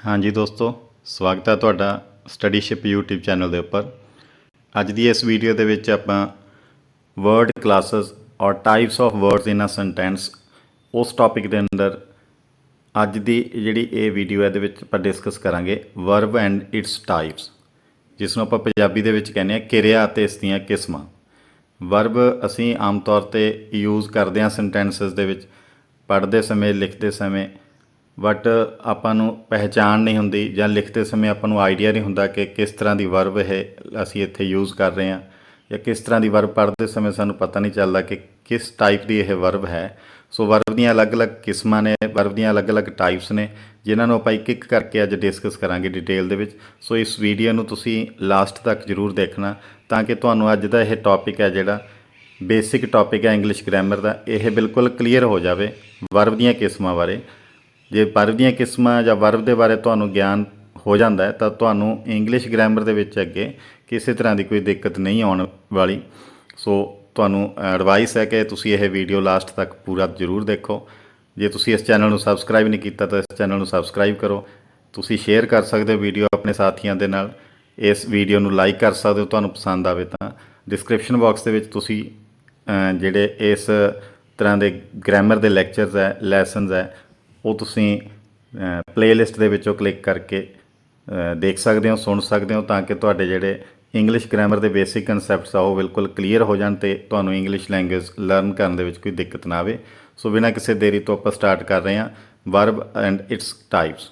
हाँ जी दोस्तों, स्वागत है ਤੁਹਾਡਾ ਸਟੱਡੀਸ਼ਿਪ YouTube ਚੈਨਲ ਦੇ ਉੱਪਰ। ਅੱਜ ਦੀ ਇਸ ਵੀਡੀਓ ਦੇ ਵਿੱਚ ਆਪਾਂ ਵਰਡ ਕਲਾਸਿਸ ਔਰ types of words in a sentence ਉਸ ਟੌਪਿਕ ਦੇ ਅੰਦਰ ਅੱਜ ਦੀ ਜਿਹੜੀ ਇਹ ਵੀਡੀਓ ਹੈ ਇਹਦੇ ਵਿੱਚ ਆਪਾਂ ਡਿਸਕਸ ਕਰਾਂਗੇ ਵਰਬ ਐਂਡ ਇਟਸ ਟਾਈਪਸ, ਜਿਸ ਨੂੰ ਆਪਾਂ ਪੰਜਾਬੀ ਦੇ ਵਿੱਚ ਕਹਿੰਦੇ ਆ ਕਿਰਿਆ ਅਤੇ ਇਸ ਦੀਆਂ ਕਿਸਮਾਂ। ਵਰਬ ਅਸੀਂ ਆਮ ਤੌਰ 'ਤੇ ਯੂਜ਼ ਕਰਦੇ ਹਾਂ ਸੈਂਟੈਂਸਸ ਦੇ ਵਿੱਚ ਪੜ੍ਹਦੇ ਸਮੇਂ, ਲਿਖਦੇ ਸਮੇਂ, ਬਟ ਆਪਾਂ ਨੂੰ ਪਹਿਚਾਣ ਨਹੀਂ ਹੁੰਦੀ ਜਾਂ ਲਿਖਦੇ ਸਮੇਂ ਆਪਾਂ ਨੂੰ ਆਈਡੀਆ ਨਹੀਂ ਹੁੰਦਾ ਕਿ ਕਿਸ ਤਰ੍ਹਾਂ ਦੀ ਵਰਬ ਇਹ ਅਸੀਂ ਇੱਥੇ ਯੂਜ਼ ਕਰ ਰਹੇ ਹਾਂ, ਜਾਂ ਕਿਸ ਤਰ੍ਹਾਂ ਦੀ ਵਰਬ ਪੜ੍ਹਦੇ ਸਮੇਂ ਸਾਨੂੰ ਪਤਾ ਨਹੀਂ ਚੱਲਦਾ ਕਿ ਕਿਸ ਟਾਈਪ ਦੀ ਇਹ ਵਰਬ ਹੈ। ਸੋ ਵਰਬ ਦੀਆਂ ਅਲੱਗ-ਅਲੱਗ ਕਿਸਮਾਂ ਨੇ, ਵਰਬ ਦੀਆਂ ਅਲੱਗ-ਅਲੱਗ ਟਾਈਪਸ ਨੇ, ਜਿਨ੍ਹਾਂ ਨੂੰ ਆਪਾਂ ਇੱਕ ਕਰਕੇ ਅੱਜ ਡਿਸਕਸ ਕਰਾਂਗੇ ਡਿਟੇਲ ਦੇ ਵਿੱਚ। ਸੋ ਇਸ ਵੀਡੀਓ ਨੂੰ ਤੁਸੀਂ ਲਾਸਟ ਤੱਕ ਜ਼ਰੂਰ ਦੇਖਣਾ ਤਾਂ ਕਿ ਤੁਹਾਨੂੰ ਅੱਜ ਦਾ ਇਹ ਟੌਪਿਕ ਹੈ ਜਿਹੜਾ ਬੇਸਿਕ ਟੌਪਿਕ ਹੈ ਇੰਗਲਿਸ਼ ਗ੍ਰਾਮਰ ਦਾ, ਇਹ ਬਿਲਕੁਲ ਕਲੀਅਰ ਹੋ ਜਾਵੇ ਵਰਬ ਦੀਆਂ ਕਿਸਮਾਂ ਬਾਰੇ। ਜੇ ਵਰਬ ਦੀਆਂ ਕਿਸਮਾਂ ਜਾਂ ਵਰਬ ਦੇ ਬਾਰੇ ਤੁਹਾਨੂੰ ਗਿਆਨ ਹੋ ਜਾਂਦਾ ਹੈ ਤਾਂ ਤੁਹਾਨੂੰ ਇੰਗਲਿਸ਼ ਗ੍ਰਾਮਰ ਦੇ ਵਿੱਚ ਅੱਗੇ ਕਿਸੇ ਤਰ੍ਹਾਂ ਦੀ ਕੋਈ ਦਿੱਕਤ ਨਹੀਂ ਆਉਣ ਵਾਲੀ। ਸੋ ਤੁਹਾਨੂੰ ਐਡਵਾਈਸ ਹੈ ਕਿ ਤੁਸੀਂ ਇਹ ਵੀਡੀਓ ਲਾਸਟ ਤੱਕ ਪੂਰਾ ਜ਼ਰੂਰ ਦੇਖੋ। ਜੇ ਤੁਸੀਂ ਇਸ ਚੈਨਲ ਨੂੰ ਸਬਸਕ੍ਰਾਈਬ ਨਹੀਂ ਕੀਤਾ ਤਾਂ ਇਸ ਚੈਨਲ ਨੂੰ ਸਬਸਕ੍ਰਾਈਬ ਕਰੋ। ਤੁਸੀਂ ਸ਼ੇਅਰ ਕਰ ਸਕਦੇ ਹੋ ਵੀਡੀਓ ਆਪਣੇ ਸਾਥੀਆਂ ਦੇ ਨਾਲ। ਇਸ ਵੀਡੀਓ ਨੂੰ ਲਾਈਕ ਕਰ ਸਕਦੇ ਹੋ ਤੁਹਾਨੂੰ ਪਸੰਦ ਆਵੇ ਤਾਂ। ਡਿਸਕ੍ਰਿਪਸ਼ਨ ਬਾਕਸ ਦੇ ਵਿੱਚ ਤੁਸੀਂ ਜਿਹੜੇ ਇਸ ਤਰ੍ਹਾਂ ਦੇ ਗ੍ਰਾਮਰ ਦੇ ਲੈਕਚਰਸ ਹੈ, ਲੈਸਨਸ ਹੈ, ਉਹ ਤੁਸੀਂ ਪਲੇਲਿਸਟ ਦੇ ਵਿੱਚੋਂ ਕਲਿੱਕ ਕਰਕੇ ਦੇਖ ਸਕਦੇ ਹੋ, ਸੁਣ ਸਕਦੇ ਹੋ, ਤਾਂ ਕਿ ਤੁਹਾਡੇ ਜਿਹੜੇ ਇੰਗਲਿਸ਼ ਗ੍ਰਾਮਰ ਦੇ ਬੇਸਿਕ ਕਨਸੈਪਟਸ ਆ ਉਹ ਬਿਲਕੁਲ ਕਲੀਅਰ ਹੋ ਜਾਣ ਅਤੇ ਤੁਹਾਨੂੰ ਇੰਗਲਿਸ਼ ਲੈਂਗੁਏਜ ਲਰਨ ਕਰਨ ਦੇ ਵਿੱਚ ਕੋਈ ਦਿੱਕਤ ਨਾ ਆਵੇ। ਸੋ ਬਿਨਾਂ ਕਿਸੇ ਦੇਰੀ ਤੋਂ ਆਪਾਂ ਸਟਾਰਟ ਕਰ ਰਹੇ ਹਾਂ verb and it's types.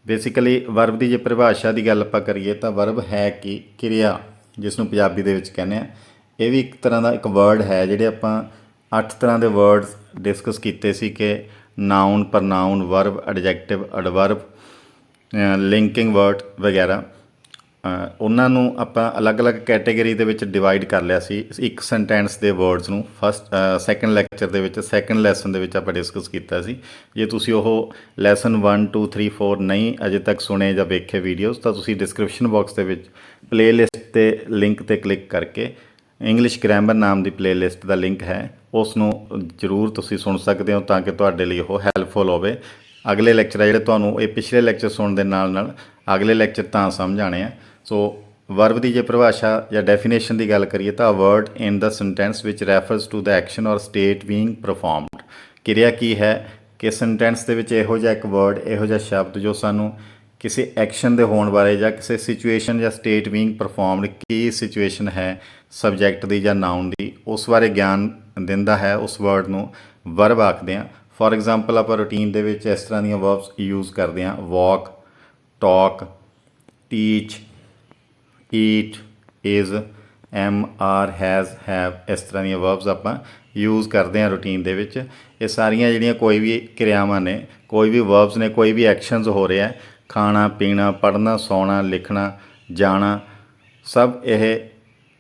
Basically verb ਦੀ ਜੇ ਪਰਿਭਾਸ਼ਾ ਦੀ ਗੱਲ ਆਪਾਂ ਕਰੀਏ ਤਾਂ ਵਰਬ ਹੈ ਕਿ ਕਿਰਿਆ, ਜਿਸ ਨੂੰ ਪੰਜਾਬੀ ਦੇ ਵਿੱਚ ਕਹਿੰਦੇ ਆ। ਇਹ ਵੀ ਇੱਕ ਤਰ੍ਹਾਂ ਦਾ ਇੱਕ ਵਰਡ ਹੈ। ਜਿਹੜੇ ਆਪਾਂ 8 ਤਰ੍ਹਾਂ ਦੇ ਵਰਡਸ ਡਿਸਕਸ ਕੀਤੇ ਸੀ ਕਿ noun, pronoun, verb, adjective, adverb, linking word ਵਗੈਰਾ, ਉਹਨਾਂ ਨੂੰ ਆਪਾਂ ਅਲੱਗ-ਅਲੱਗ ਕੈਟੇਗਰੀ ਦੇ ਵਿੱਚ ਡਿਵਾਈਡ ਕਰ ਲਿਆ ਸੀ ਇੱਕ ਸੈਂਟੈਂਸ ਦੇ ਵਰਡਸ ਨੂੰ। ਸੈਕੰਡ ਲੈਕਚਰ ਦੇ ਵਿੱਚ, ਸੈਕੰਡ ਲੈਸਨ ਦੇ ਵਿੱਚ ਆਪਾਂ ਡਿਸਕਸ ਕੀਤਾ ਸੀ। ਜੇ ਤੁਸੀਂ ਉਹ ਲੈਸਨ 1, 2, 3, 4 ਨਹੀਂ ਅਜੇ ਤੱਕ ਸੁਣੇ ਜਾਂ ਵੇਖੇ ਵੀਡੀਓਜ਼, ਤਾਂ ਤੁਸੀਂ ਡਿਸਕ੍ਰਿਪਸ਼ਨ ਬਾਕਸ ਦੇ ਵਿੱਚ ਪਲੇਲਿਸਟ 'ਤੇ ਲਿੰਕ 'ਤੇ ਕਲਿੱਕ ਕਰਕੇ ਇੰਗਲਿਸ਼ ਗ੍ਰਾਮਰ ਨਾਮ ਦੀ ਪਲੇਲਿਸਟ ਦਾ ਲਿੰਕ ਹੈ, ਉਸ ਨੂੰ ਜ਼ਰੂਰ ਤੁਸੀਂ ਸੁਣ ਸਕਦੇ ਹੋ ਤਾਂ ਕਿ ਤੁਹਾਡੇ ਲਈ ਉਹ ਹੈਲਪਫੁਲ ਹੋਵੇ। ਅਗਲੇ ਲੈਕਚਰ ਆ ਜਿਹੜੇ ਤੁਹਾਨੂੰ ਇਹ ਪਿਛਲੇ ਲੈਕਚਰ ਸੁਣਨ ਦੇ ਨਾਲ ਨਾਲ ਅਗਲੇ ਲੈਕਚਰ ਤਾਂ ਸਮਝ ਆਣੇ ਆ। ਸੋ ਵਰਬ ਦੀ ਜੇ ਪਰਿਭਾਸ਼ਾ ਜਾਂ ਡੈਫੀਨੇਸ਼ਨ ਦੀ ਗੱਲ ਕਰੀਏ ਤਾਂ ਵਰਡ ਇਨ ਦਾ ਸੈਂਟੈਂਸ ਵਿਚ refers to the action or state being performed. ਕਿਰਿਆ ਕੀ ਹੈ ਕਿ ਸੈਂਟੈਂਸ ਦੇ ਵਿੱਚ ਇਹੋ ਜਿਹਾ ਇੱਕ ਵਰਡ, ਇਹੋ ਜਿਹਾ ਸ਼ਬਦ ਜੋ ਸਾਨੂੰ ਕਿਸੇ ਐਕਸ਼ਨ ਦੇ ਹੋਣ ਬਾਰੇ ਜਾਂ ਕਿਸੇ ਸਿਚੁਏਸ਼ਨ ਜਾਂ ਸਟੇਟ ਬੀਇੰਗ ਪਰਫਾਰਮਡ, ਕੀ ਸਿਚੁਏਸ਼ਨ ਹੈ ਸਬਜੈਕਟ ਦੀ ਜਾਂ ਨਾਊਨ ਦੀ, ਉਸ ਬਾਰੇ ਗਿਆਨ ਦਿੰਦਾ ਹੈ, ਉਸ ਵਰਡ ਨੂੰ ਵਰਬ ਆਖਦੇ ਹਾਂ। ਫੋਰ ਐਗਜ਼ਾਮਪਲ ਆਪਾਂ ਰੂਟੀਨ ਦੇ ਵਿੱਚ ਇਸ ਤਰ੍ਹਾਂ ਦੀਆਂ ਵਰਬਸ ਯੂਜ਼ ਕਰਦੇ ਹਾਂ: walk, talk, teach, eat, is, am, are, has, have, ਇਸ ਤਰ੍ਹਾਂ ਦੀਆਂ ਵਰਬਸ ਆਪਾਂ ਯੂਜ਼ ਕਰਦੇ ਹਾਂ ਰੂਟੀਨ ਦੇ ਵਿੱਚ। ਇਹ ਸਾਰੀਆਂ ਜਿਹੜੀਆਂ ਕੋਈ ਵੀ ਕਿਰਿਆਵਾਂ ਨੇ, ਕੋਈ ਵੀ ਵਰਬਸ ਨੇ, ਕੋਈ ਵੀ ਐਕਸ਼ਨਸ ਹੋ ਰਿਹਾ, ਖਾਣਾ, ਪੀਣਾ, ਪੜ੍ਹਨਾ, ਸੌਣਾ, ਲਿਖਣਾ, ਜਾਣਾ, ਸਭ ਇਹ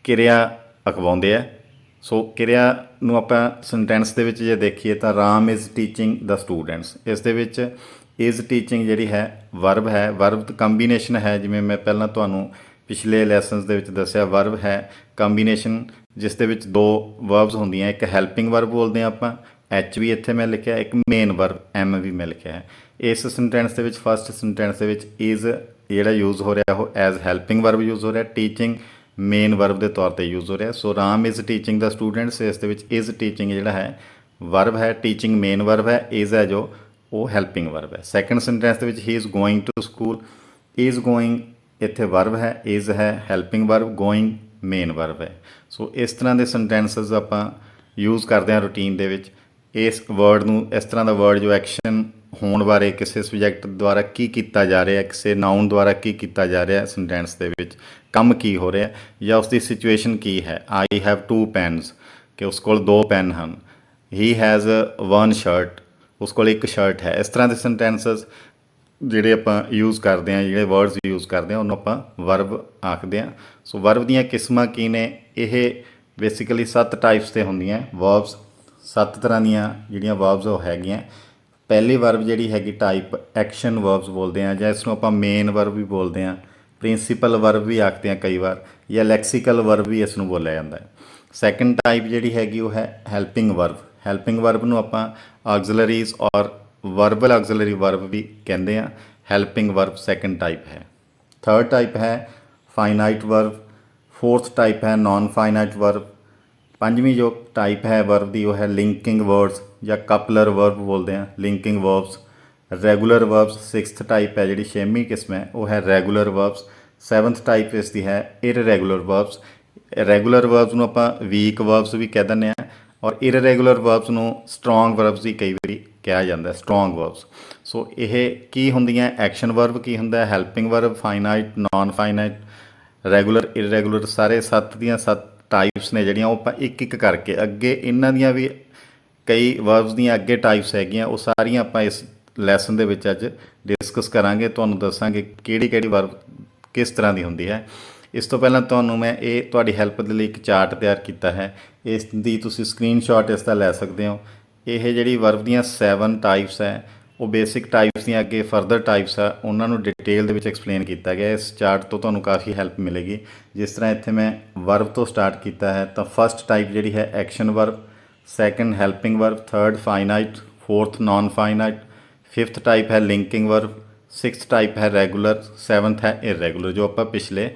ਕਿਰਿਆ ਅਖਵਾਉਂਦੇ ਆ। ਸੋ ਕਿਰਿਆ ਨੂੰ ਆਪਾਂ ਸੈਂਟੈਂਸ ਦੇ ਵਿੱਚ ਜੇ ਦੇਖੀਏ ਤਾਂ Ram is teaching the students, ਇਸ ਦੇ ਵਿੱਚ ਇਜ਼ ਟੀਚਿੰਗ ਜਿਹੜੀ ਹੈ ਵਰਬ ਹੈ। ਵਰਬ ਕੰਬੀਨੇਸ਼ਨ ਹੈ, ਜਿਵੇਂ ਮੈਂ ਪਹਿਲਾਂ ਤੁਹਾਨੂੰ ਪਿਛਲੇ ਲੈਸਨਸ ਦੇ ਵਿੱਚ ਦੱਸਿਆ। ਵਰਬ ਹੈ ਕੰਬੀਨੇਸ਼ਨ ਜਿਸ ਦੇ ਵਿੱਚ 2 ਵਰਬਸ ਹੁੰਦੀਆਂ, ਇੱਕ ਹੈਲਪਿੰਗ ਵਰਬ ਬੋਲਦੇ ਹਾਂ ਆਪਾਂ, ਐਚ ਵੀ ਇੱਥੇ ਮੈਂ ਲਿਖਿਆ, ਇੱਕ ਮੇਨ ਵਰਬ ਐਮ ਵੀ ਮੈਂ ਲਿਖਿਆ ਹੈ। ਇਸ ਸੈਂਟੈਂਸ ਦੇ ਵਿੱਚ, ਫਸਟ ਸੈਂਟੈਂਸ ਦੇ ਵਿੱਚ ਇਜ਼ ਜਿਹੜਾ ਯੂਜ਼ ਹੋ ਰਿਹਾ ਉਹ ਐਜ਼ ਹੈਲਪਿੰਗ ਵਰਬ ਯੂਜ਼ ਹੋ ਰਿਹਾ, ਟੀਚਿੰਗ ਮੇਨ ਵਰਬ ਦੇ ਤੌਰ 'ਤੇ ਯੂਜ਼ ਹੋ ਰਿਹਾ। So Ram is teaching the students, ਇਸ ਦੇ ਵਿੱਚ ਇਜ਼ ਟੀਚਿੰਗ ਜਿਹੜਾ ਹੈ ਵਰਬ ਹੈ, ਟੀਚਿੰਗ ਮੇਨ ਵਰਬ ਹੈ, ਇਜ਼ ਹੈ ਜੋ ਉਹ ਹੈਲਪਿੰਗ ਵਰਬ ਹੈ। ਸੈਕੰਡ ਸੈਂਟੈਂਸ ਦੇ ਵਿੱਚ ਹੀ is going to school, is going ਇੱਥੇ ਵਰਬ ਹੈ, ਇਜ਼ ਹੈ helping verb, going main verb ਹੈ। ਸੋ ਇਸ ਤਰ੍ਹਾਂ ਦੇ ਸੈਂਟੈਂਸਸ ਆਪਾਂ ਯੂਜ਼ ਕਰਦੇ ਹਾਂ ਰੂਟੀਨ ਦੇ ਵਿੱਚ। ਇਸ ਵਰਡ ਨੂੰ, ਇਸ ਤਰ੍ਹਾਂ ਦਾ ਵਰਡ ਜੋ ਐਕਸ਼ਨ ਹੋਣ ਬਾਰੇ, ਕਿਸੇ ਸਬਜੈਕਟ ਦੁਆਰਾ ਕੀ ਕੀਤਾ ਜਾ ਰਿਹਾ, ਕਿਸੇ ਨਾਊਨ ਦੁਆਰਾ ਕੀ ਕੀਤਾ ਜਾ ਰਿਹਾ ਸੈਂਟੈਂਸ ਦੇ ਵਿੱਚ, ਕੰਮ ਕੀ ਹੋ ਰਿਹਾ, ਜਾਂ ਉਸਦੀ ਸਿਚੁਏਸ਼ਨ ਕੀ ਹੈ। ਆਈ ਹੈਵ 2 ਪੈਨਸ, ਕਿ ਉਸ ਕੋਲ 2 ਪੈਨ ਹਨ। ਹੀ ਹੈਜ਼ 1 ਸ਼ਰਟ, ਉਸ ਕੋਲ 1 ਸ਼ਰਟ ਹੈ। ਇਸ ਤਰ੍ਹਾਂ ਦੇ ਸੈਂਟੈਂਸਸ ਜਿਹੜੇ ਆਪਾਂ ਯੂਜ਼ ਕਰਦੇ ਹਾਂ, ਜਿਹੜੇ ਵਰਡਸ ਯੂਜ਼ ਕਰਦੇ ਹਾਂ, ਉਹਨੂੰ ਆਪਾਂ ਵਰਬ ਆਖਦੇ ਹਾਂ। ਸੋ ਵਰਬ ਦੀਆਂ ਕਿਸਮਾਂ ਕੀ ਨੇ? ਇਹ ਬੇਸਿਕਲੀ 7 ਟਾਈਪਸ 'ਤੇ ਹੁੰਦੀਆਂ ਵਰਬਸ। 7 ਤਰ੍ਹਾਂ ਦੀਆਂ ਜਿਹੜੀਆਂ ਵਰਬਸ ਉਹ ਹੈਗੀਆਂ। ਪਹਿਲੀ ਵਰਬ ਜਿਹੜੀ ਹੈਗੀ ਟਾਈਪ ਐਕਸ਼ਨ ਵਰਬਸ ਬੋਲਦੇ ਹਾਂ, ਜਾਂ ਇਸ ਨੂੰ ਆਪਾਂ ਮੇਨ ਵਰਬ ਵੀ ਬੋਲਦੇ ਹਾਂ, ਪ੍ਰਿੰਸੀਪਲ ਵਰਬ ਵੀ ਆਖਦੇ ਹਾਂ ਕਈ ਵਾਰ, ਜਾਂ ਲੈਕਸੀਕਲ ਵਰਬ ਵੀ ਇਸ ਨੂੰ ਬੋਲਿਆ ਜਾਂਦਾ ਹੈ। ਸੈਕੰਡ ਟਾਈਪ ਜਿਹੜੀ ਹੈਗੀ ਉਹ ਹੈ ਹੈਲਪਿੰਗ ਵਰਬ। ਹੈਲਪਿੰਗ ਵਰਬ ਨੂੰ ਆਪਾਂ ਆਗਜ਼ਲਰੀਜ਼ ਔਰ ਵਰਬਲ ਆਕਸਿਲਰੀ ਵਰਬ ਵੀ ਕਹਿੰਦੇ ਆ। ਹੈਲਪਿੰਗ ਵਰਬ ਸੈਕੰਡ ਟਾਈਪ ਹੈ। ਥਰਡ ਟਾਈਪ ਹੈ ਫਾਈਨਾਈਟ ਵਰਬ। ਫੋਰਥ ਟਾਈਪ ਹੈ ਨਾਨ ਫਾਈਨਾਈਟ ਵਰਬ। ਪੰਜਵੀਂ ਜੋ ਟਾਈਪ ਹੈ ਵਰਬ ਦੀ ਉਹ ਹੈ ਲਿੰਕਿੰਗ ਵਰਡਸ ਜਾਂ ਕਪਲਰ ਵਰਬ ਬੋਲਦੇ ਆ, linking verbs. Regular verbs sixth type ਹੈ, ਜਿਹੜੀ ਛੇਵੀਂ ਕਿਸਮ ਹੈ ਉਹ ਹੈ ਰੈਗੂਲਰ ਵਰਬਸ। ਸੈਵਨਥ ਟਾਈਪ ਇਸ ਦੀ ਹੈ ਇਰਰੈਗੂਲਰ ਵਰਬਸ। ਰੈਗੂਲਰ ਵਰਬਸ ਨੂੰ ਆਪਾਂ ਵੀਕ ਵਰਬਸ ਵੀ ਕਹਿ ਦਿੰਦੇ ਹਾਂ, ਔਰ ਇਰਰੈਗੂਲਰ ਵਰਬਸ ਨੂੰ ਸਟਰੋਂਗ ਵਰਬਸ ਵੀ ਕਈ ਵਾਰੀ ਕਿਹਾ ਜਾਂਦਾ, ਸਟਰੋਂਗ ਵਰਬਸ। ਸੋ ਇਹ ਕੀ ਹੁੰਦੀਆਂ, ਐਕਸ਼ਨ ਵਰਬ ਕੀ ਹੁੰਦਾ, helping verb, finite, non finite, regular, irregular, ਸਾਰੇ 7 ਦੀਆਂ 7 ਟਾਈਪਸ ਨੇ ਜਿਹੜੀਆਂ ਉਹ ਆਪਾਂ ਇੱਕ ਇੱਕ ਕਰਕੇ ਅੱਗੇ ਇਹਨਾਂ ਦੀਆਂ ਵੀ ਕਈ ਵਰਬਸ ਦੀਆਂ ਅੱਗੇ ਟਾਈਪਸ ਹੈਗੀਆਂ, ਉਹ ਸਾਰੀਆਂ ਆਪਾਂ ਇਸ ਲੈਸਨ ਦੇ ਵਿੱਚ ਅੱਜ ਡਿਸਕਸ ਕਰਾਂਗੇ। ਤੁਹਾਨੂੰ ਦੱਸਾਂਗੇ ਕਿਹੜੀ ਕਿਹੜੀ ਵਰਬ ਕਿਸ ਤਰ੍ਹਾਂ ਦੀ ਹੁੰਦੀ ਹੈ। ਇਸ ਤੋਂ ਪਹਿਲਾਂ ਤੁਹਾਨੂੰ ਮੈਂ ਇਹ ਤੁਹਾਡੀ ਹੈਲਪ ਦੇ ਲਈ ਇੱਕ ਚਾਰਟ ਤਿਆਰ ਕੀਤਾ ਹੈ, ਇਸ ਦੀ ਤੁਸੀਂ ਸਕਰੀਨਸ਼ਾਟ ਇਸ ਦਾ ਲੈ ਸਕਦੇ ਹੋ। ਇਹ ਜਿਹੜੀ ਵਰਬ ਦੀਆਂ 7 ਟਾਈਪਸ ਹੈ ਉਹ ਬੇਸਿਕ ਟਾਈਪਸ ਦੀਆਂ ਅੱਗੇ ਫਰਦਰ ਟਾਈਪਸ ਆ, ਉਹਨਾਂ ਨੂੰ ਡਿਟੇਲ ਦੇ ਵਿੱਚ ਐਕਸਪਲੇਨ ਕੀਤਾ ਗਿਆ। ਇਸ ਚਾਰਟ ਤੋਂ ਤੁਹਾਨੂੰ ਕਾਫੀ ਹੈਲਪ ਮਿਲੇਗੀ। ਜਿਸ ਤਰ੍ਹਾਂ ਇੱਥੇ ਮੈਂ ਵਰਬ ਤੋਂ ਸਟਾਰਟ ਕੀਤਾ ਹੈ, ਤਾਂ ਫਸਟ ਟਾਈਪ ਜਿਹੜੀ ਹੈ action verb, second helping verb, third finite, fourth non finite, fifth type ਹੈ ਲਿੰਕਿੰਗ ਵਰਬ, ਸਿਕਸਥ ਟਾਈਪ ਹੈ ਰੈਗੂਲਰ, ਸੈਵਨਥ ਹੈ ਇਰਰੈਗੂਲਰ, ਜੋ ਆਪਾਂ ਪਿਛਲੇ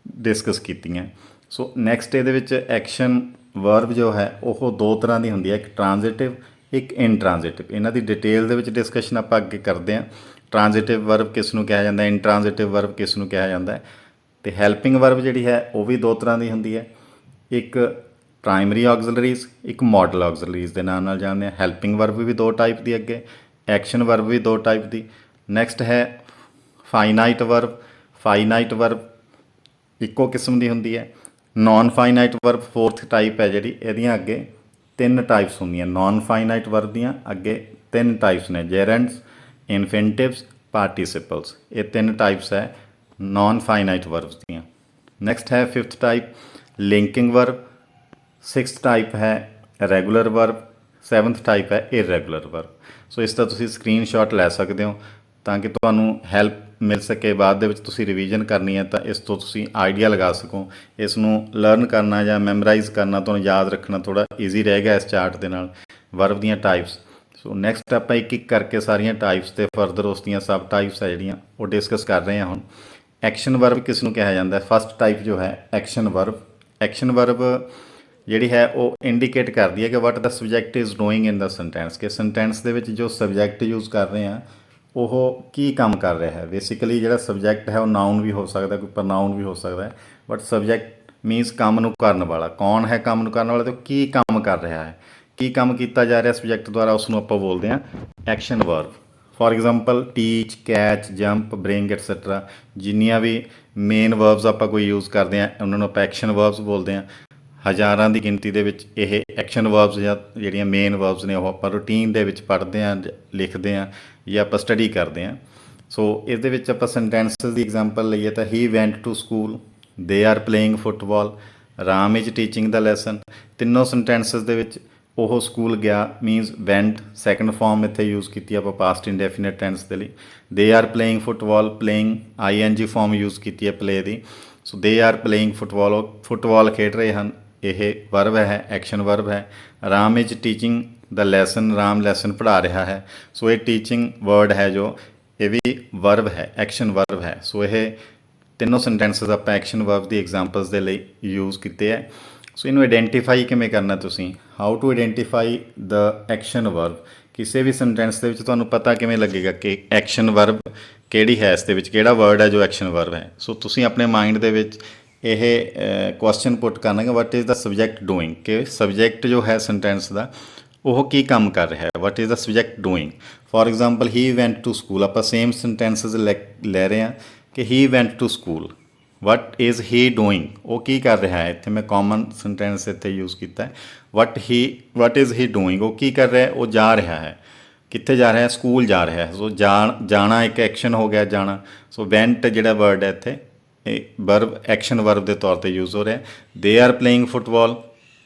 ਡਿਸਕਸ ਕੀਤੀਆਂ। ਸੋ ਨੈਕਸਟ ਇਹਦੇ ਵਿੱਚ ਐਕਸ਼ਨ ਵਰਬ ਜੋ ਹੈ ਉਹ ਦੋ ਤਰ੍ਹਾਂ ਦੀ ਹੁੰਦੀ ਹੈ, ਇੱਕ ਟ੍ਰਾਂਜ਼ਿਟਿਵ, ਇੱਕ ਇਨਟ੍ਰਾਂਜ਼ਿਟਿਵ। ਇਹਨਾਂ ਦੀ ਡਿਟੇਲ ਦੇ ਵਿੱਚ ਡਿਸਕਸ਼ਨ ਆਪਾਂ ਅੱਗੇ ਕਰਦੇ ਹਾਂ। ਟ੍ਰਾਂਜ਼ਿਟਿਵ ਵਰਬ ਕਿਸ ਨੂੰ ਕਿਹਾ ਜਾਂਦਾ, ਇਨਟ੍ਰਾਂਜ਼ਿਟਿਵ ਵਰਬ ਕਿਸ ਨੂੰ ਕਿਹਾ ਜਾਂਦਾ। ਅਤੇ ਹੈਲਪਿੰਗ ਵਰਬ ਜਿਹੜੀ ਹੈ ਉਹ ਵੀ ਦੋ ਤਰ੍ਹਾਂ ਦੀ ਹੁੰਦੀ ਹੈ, ਇੱਕ ਪ੍ਰਾਇਮਰੀ ਆਕਸਿਲਰੀਜ਼, ਇੱਕ ਮਾਡਲ ਆਕਸਿਲਰੀਜ਼ ਦੇ ਨਾਮ ਨਾਲ ਜਾਣਦੇ ਹਾਂ। ਹੈਲਪਿੰਗ ਵਰਬ ਵੀ ਦੋ ਟਾਈਪ ਦੀ ਅੱਗੇ, ਐਕਸ਼ਨ ਵਰਬ ਵੀ ਦੋ ਟਾਈਪ ਦੀ। ਨੈਕਸਟ ਹੈ ਫਾਈਨਾਈਟ ਵਰਬ। ਫਾਈਨਾਈਟ ਵਰਬ ਇੱਕੋ ਕਿਸਮ ਦੀ ਹੁੰਦੀ ਹੈ। Non finite verb fourth type ਹੈ ਜਿਹੜੀ, ਇਹਦੀਆਂ ਅੱਗੇ 3 ਟਾਈਪਸ ਹੁੰਦੀਆਂ। ਨਾਨ ਫਾਈਨਾਈਟ ਵਰਬ ਦੀਆਂ ਅੱਗੇ 3 ਟਾਈਪਸ ਨੇ, ਜੈਰੈਂਡਸ, ਇਨਫਿਨਿਟਿਵਸ, ਪਾਰਟੀਸਿਪਲਸ। ਇਹ 3 ਟਾਈਪਸ ਹੈ ਨਾਨ ਫਾਈਨਾਈਟ ਵਰਬਸ ਦੀਆਂ। ਨੈਕਸਟ ਹੈ fifth type linking verb, sixth type ਹੈ ਰੈਗੂਲਰ ਵਰਬ, ਸੈਵਨਥ ਟਾਈਪ ਹੈ ਇਰਰੈਗੂਲਰ ਵਰਬ। ਸੋ ਇਸ ਦਾ ਤੁਸੀਂ ਸਕਰੀਨਸ਼ਾਟ ਲੈ ਸਕਦੇ ਹੋ ਤਾਂ ਕਿ ਤੁਹਾਨੂੰ ਹੈਲਪ ਮਿਲ ਸਕੇ। ਬਾਅਦ ਦੇ ਵਿੱਚ ਤੁਸੀਂ ਰਿਵੀਜ਼ਨ ਕਰਨੀ ਹੈ ਤਾਂ ਇਸ ਤੋਂ ਤੁਸੀਂ ਆਈਡੀਆ ਲਗਾ ਸਕੋ। ਇਸ ਨੂੰ ਲਰਨ ਕਰਨਾ ਜਾਂ ਮੈਮੋਰਾਈਜ਼ ਕਰਨਾ, ਤੁਹਾਨੂੰ ਯਾਦ ਰੱਖਣਾ ਥੋੜ੍ਹਾ ਈਜ਼ੀ ਰਹੇਗਾ ਇਸ ਚਾਰਟ ਦੇ ਨਾਲ, ਵਰਬ ਦੀਆਂ ਟਾਈਪਸ। ਸੋ ਨੈਕਸਟ ਆਪਾਂ ਇੱਕ ਇੱਕ ਕਰਕੇ ਸਾਰੀਆਂ ਟਾਈਪਸ ਅਤੇ ਫਰਦਰ ਉਸ ਦੀਆਂ ਸਬ ਟਾਈਪਸ ਹੈ ਜਿਹੜੀਆਂ ਉਹ ਡਿਸਕਸ ਕਰ ਰਹੇ ਹਾਂ ਹੁਣ। ਐਕਸ਼ਨ ਵਰਬ ਕਿਸ ਨੂੰ ਕਿਹਾ ਜਾਂਦਾ, ਫਸਟ ਟਾਈਪ ਜੋ ਹੈ ਐਕਸ਼ਨ ਵਰਬ। ਐਕਸ਼ਨ ਵਰਬ ਜਿਹੜੀ ਹੈ ਉਹ ਇੰਡੀਕੇਟ ਕਰਦੀ ਹੈ ਕਿ what the subject is doing in the sentence, ਕਿ ਸੈਂਟੈਂਸ ਦੇ ਵਿੱਚ ਜੋ ਸਬਜੈਕਟ ਯੂਜ਼ ਕਰ ਰਹੇ ਹਾਂ ਉਹ ਕੀ ਕੰਮ ਕਰ ਰਿਹਾ ਹੈ। ਬੇਸਿਕਲੀ ਜਿਹੜਾ ਸਬਜੈਕਟ ਹੈ ਉਹ ਨਾਊਨ ਵੀ ਹੋ ਸਕਦਾ, ਕੋਈ ਪ੍ਰਨਾਊਨ ਵੀ ਹੋ ਸਕਦਾ ਹੈ, ਬਟ ਸਬਜੈਕਟ ਮੀਨਸ ਕੰਮ ਨੂੰ ਕਰਨ ਵਾਲਾ। ਕੌਣ ਹੈ ਕੰਮ ਨੂੰ ਕਰਨ ਵਾਲਾ, ਅਤੇ ਉਹ ਕੀ ਕੰਮ ਕਰ ਰਿਹਾ ਹੈ, ਕੀ ਕੰਮ ਕੀਤਾ ਜਾ ਰਿਹਾ ਸਬਜੈਕਟ ਦੁਆਰਾ, ਉਸ ਨੂੰ ਆਪਾਂ ਬੋਲਦੇ ਹਾਂ action verb. For example teach, catch, jump, bring et cetera, ਜਿੰਨੀਆਂ ਵੀ ਮੇਨ ਵਰਬਸ ਆਪਾਂ ਕੋਈ ਯੂਜ਼ ਕਰਦੇ ਹਾਂ ਉਹਨਾਂ ਨੂੰ ਆਪਾਂ ਐਕਸ਼ਨ ਵਰਬਸ ਬੋਲਦੇ ਹਾਂ। ਹਜ਼ਾਰਾਂ ਦੀ ਗਿਣਤੀ ਦੇ ਵਿੱਚ ਇਹ ਐਕਸ਼ਨ ਵਰਬਸ ਜਾਂ ਜਿਹੜੀਆਂ ਮੇਨ ਵਰਬਸ ਨੇ ਉਹ ਆਪਾਂ ਰੂਟੀਨ ਦੇ ਵਿੱਚ ਪੜ੍ਹਦੇ ਹਾਂ, ਲਿਖਦੇ ਹਾਂ ਜਾਂ ਆਪਾਂ ਸਟੱਡੀ ਕਰਦੇ ਹਾਂ। ਸੋ ਇਹਦੇ ਵਿੱਚ ਆਪਾਂ ਸੈਂਟੈਂਸਸ ਦੀ ਐਗਜ਼ਾਮਪਲ ਲਈਏ ਤਾਂ he went to school, they are playing football, Ram is teaching the lesson. ਤਿੰਨੋਂ ਸੈਂਟੈਂਸਸ ਦੇ ਵਿੱਚ ਉਹ ਸਕੂਲ ਗਿਆ ਮੀਨਸ ਵੈਂਟ, ਸੈਕੰਡ ਫਾਰਮ ਇੱਥੇ ਯੂਜ਼ ਕੀਤੀ ਆਪਾਂ ਪਾਸਟ ਇੰਡੈਫੀਨਿਟ ਟੈਂਸ ਦੇ ਲਈ। They are playing football, playing ING form use ਕੀਤੀ ਹੈ ਪਲੇ ਦੀ। So they are playing football, ਉਹ ਫੁੱਟਬਾਲ ਖੇਡ ਰਹੇ ਹਨ, ਇਹ ਵਰਬ ਹੈ, ਐਕਸ਼ਨ ਵਰਬ ਹੈ। Ram is teaching the lesson, Ram lesson ਪੜ੍ਹਾ ਰਿਹਾ ਹੈ। ਸੋ ਇਹ ਟੀਚਿੰਗ ਵਰਡ ਹੈ ਜੋ ਇਹ ਵੀ ਵਰਬ ਹੈ, ਐਕਸ਼ਨ ਵਰਬ ਹੈ। ਸੋ ਇਹ ਤਿੰਨੋਂ ਸੈਂਟੈਂਸਸ ਆਪਾਂ ਐਕਸ਼ਨ ਵਰਬ ਦੀ ਐਗਜ਼ਾਮਪਲਸ ਦੇ ਲਈ ਯੂਜ਼ ਕੀਤੇ ਹੈ। ਸੋ ਇਹਨੂੰ ਆਈਡੈਂਟੀਫਾਈ ਕਿਵੇਂ ਕਰਨਾ ਤੁਸੀਂ, how to identify the action verb. ਕਿਸੇ ਵੀ ਸੈਂਟੈਂਸ ਦੇ ਵਿੱਚ ਤੁਹਾਨੂੰ ਪਤਾ ਕਿਵੇਂ ਲੱਗੇਗਾ ਕਿ ਐਕਸ਼ਨ ਵਰਬ ਕਿਹੜੀ ਹੈ, ਇਸ ਦੇ ਵਿੱਚ ਕਿਹੜਾ ਵਰਡ ਹੈ ਜੋ ਐਕਸ਼ਨ ਵਰਬ ਹੈ। ਸੋ ਤੁਸੀਂ ਆਪਣੇ ਮਾਈਂਡ ਦੇ ਵਿੱਚ ਇਹ ਕੁਐਸਚਨ ਪੁੱਟ ਕਰਨਾ ਕਿ what is the subject doing, ਕਿ ਸਬਜੈਕਟ ਜੋ ਹੈ ਸੈਂਟੈਂਸ ਦਾ ਉਹ ਕੀ ਕੰਮ ਕਰ ਰਿਹਾ ਹੈ, what is the subject doing. For example he went to school, ਆਪਾਂ ਸੇਮ ਸੈਂਟੈਂਸਸ ਲੈ ਰਹੇ ਹਾਂ ਕਿ he went to school, what is he doing, ਉਹ ਕੀ ਕਰ ਰਿਹਾ ਹੈ। ਇੱਥੇ ਮੈਂ ਕਾਮਨ ਸੈਂਟੈਂਸ ਇੱਥੇ ਯੂਜ਼ ਕੀਤਾ ਹੈ, ਵਟ ਇਜ਼ ਹੀ ਡੂਇੰਗ, ਉਹ ਕੀ ਕਰ ਰਿਹਾ ਹੈ, ਉਹ ਜਾ ਰਿਹਾ ਹੈ। ਕਿੱਥੇ ਜਾ ਰਿਹਾ ਹੈ, ਸਕੂਲ ਜਾ ਰਿਹਾ ਹੈ। ਸੋ ਜਾਣਾ ਇੱਕ ਐਕਸ਼ਨ ਹੋ ਗਿਆ, ਜਾਣਾ। ਸੋ ਵੈਂਟ ਜਿਹੜਾ ਵਰਡ ਹੈ ਇੱਥੇ ਇਹ ਵਰਬ, ਐਕਸ਼ਨ ਵਰਬ ਦੇ ਤੌਰ 'ਤੇ ਯੂਜ਼ ਹੋ ਰਿਹਾ। ਦੇ ਆਰ ਪਲੇਇੰਗ ਫੁੱਟਬਾਲ,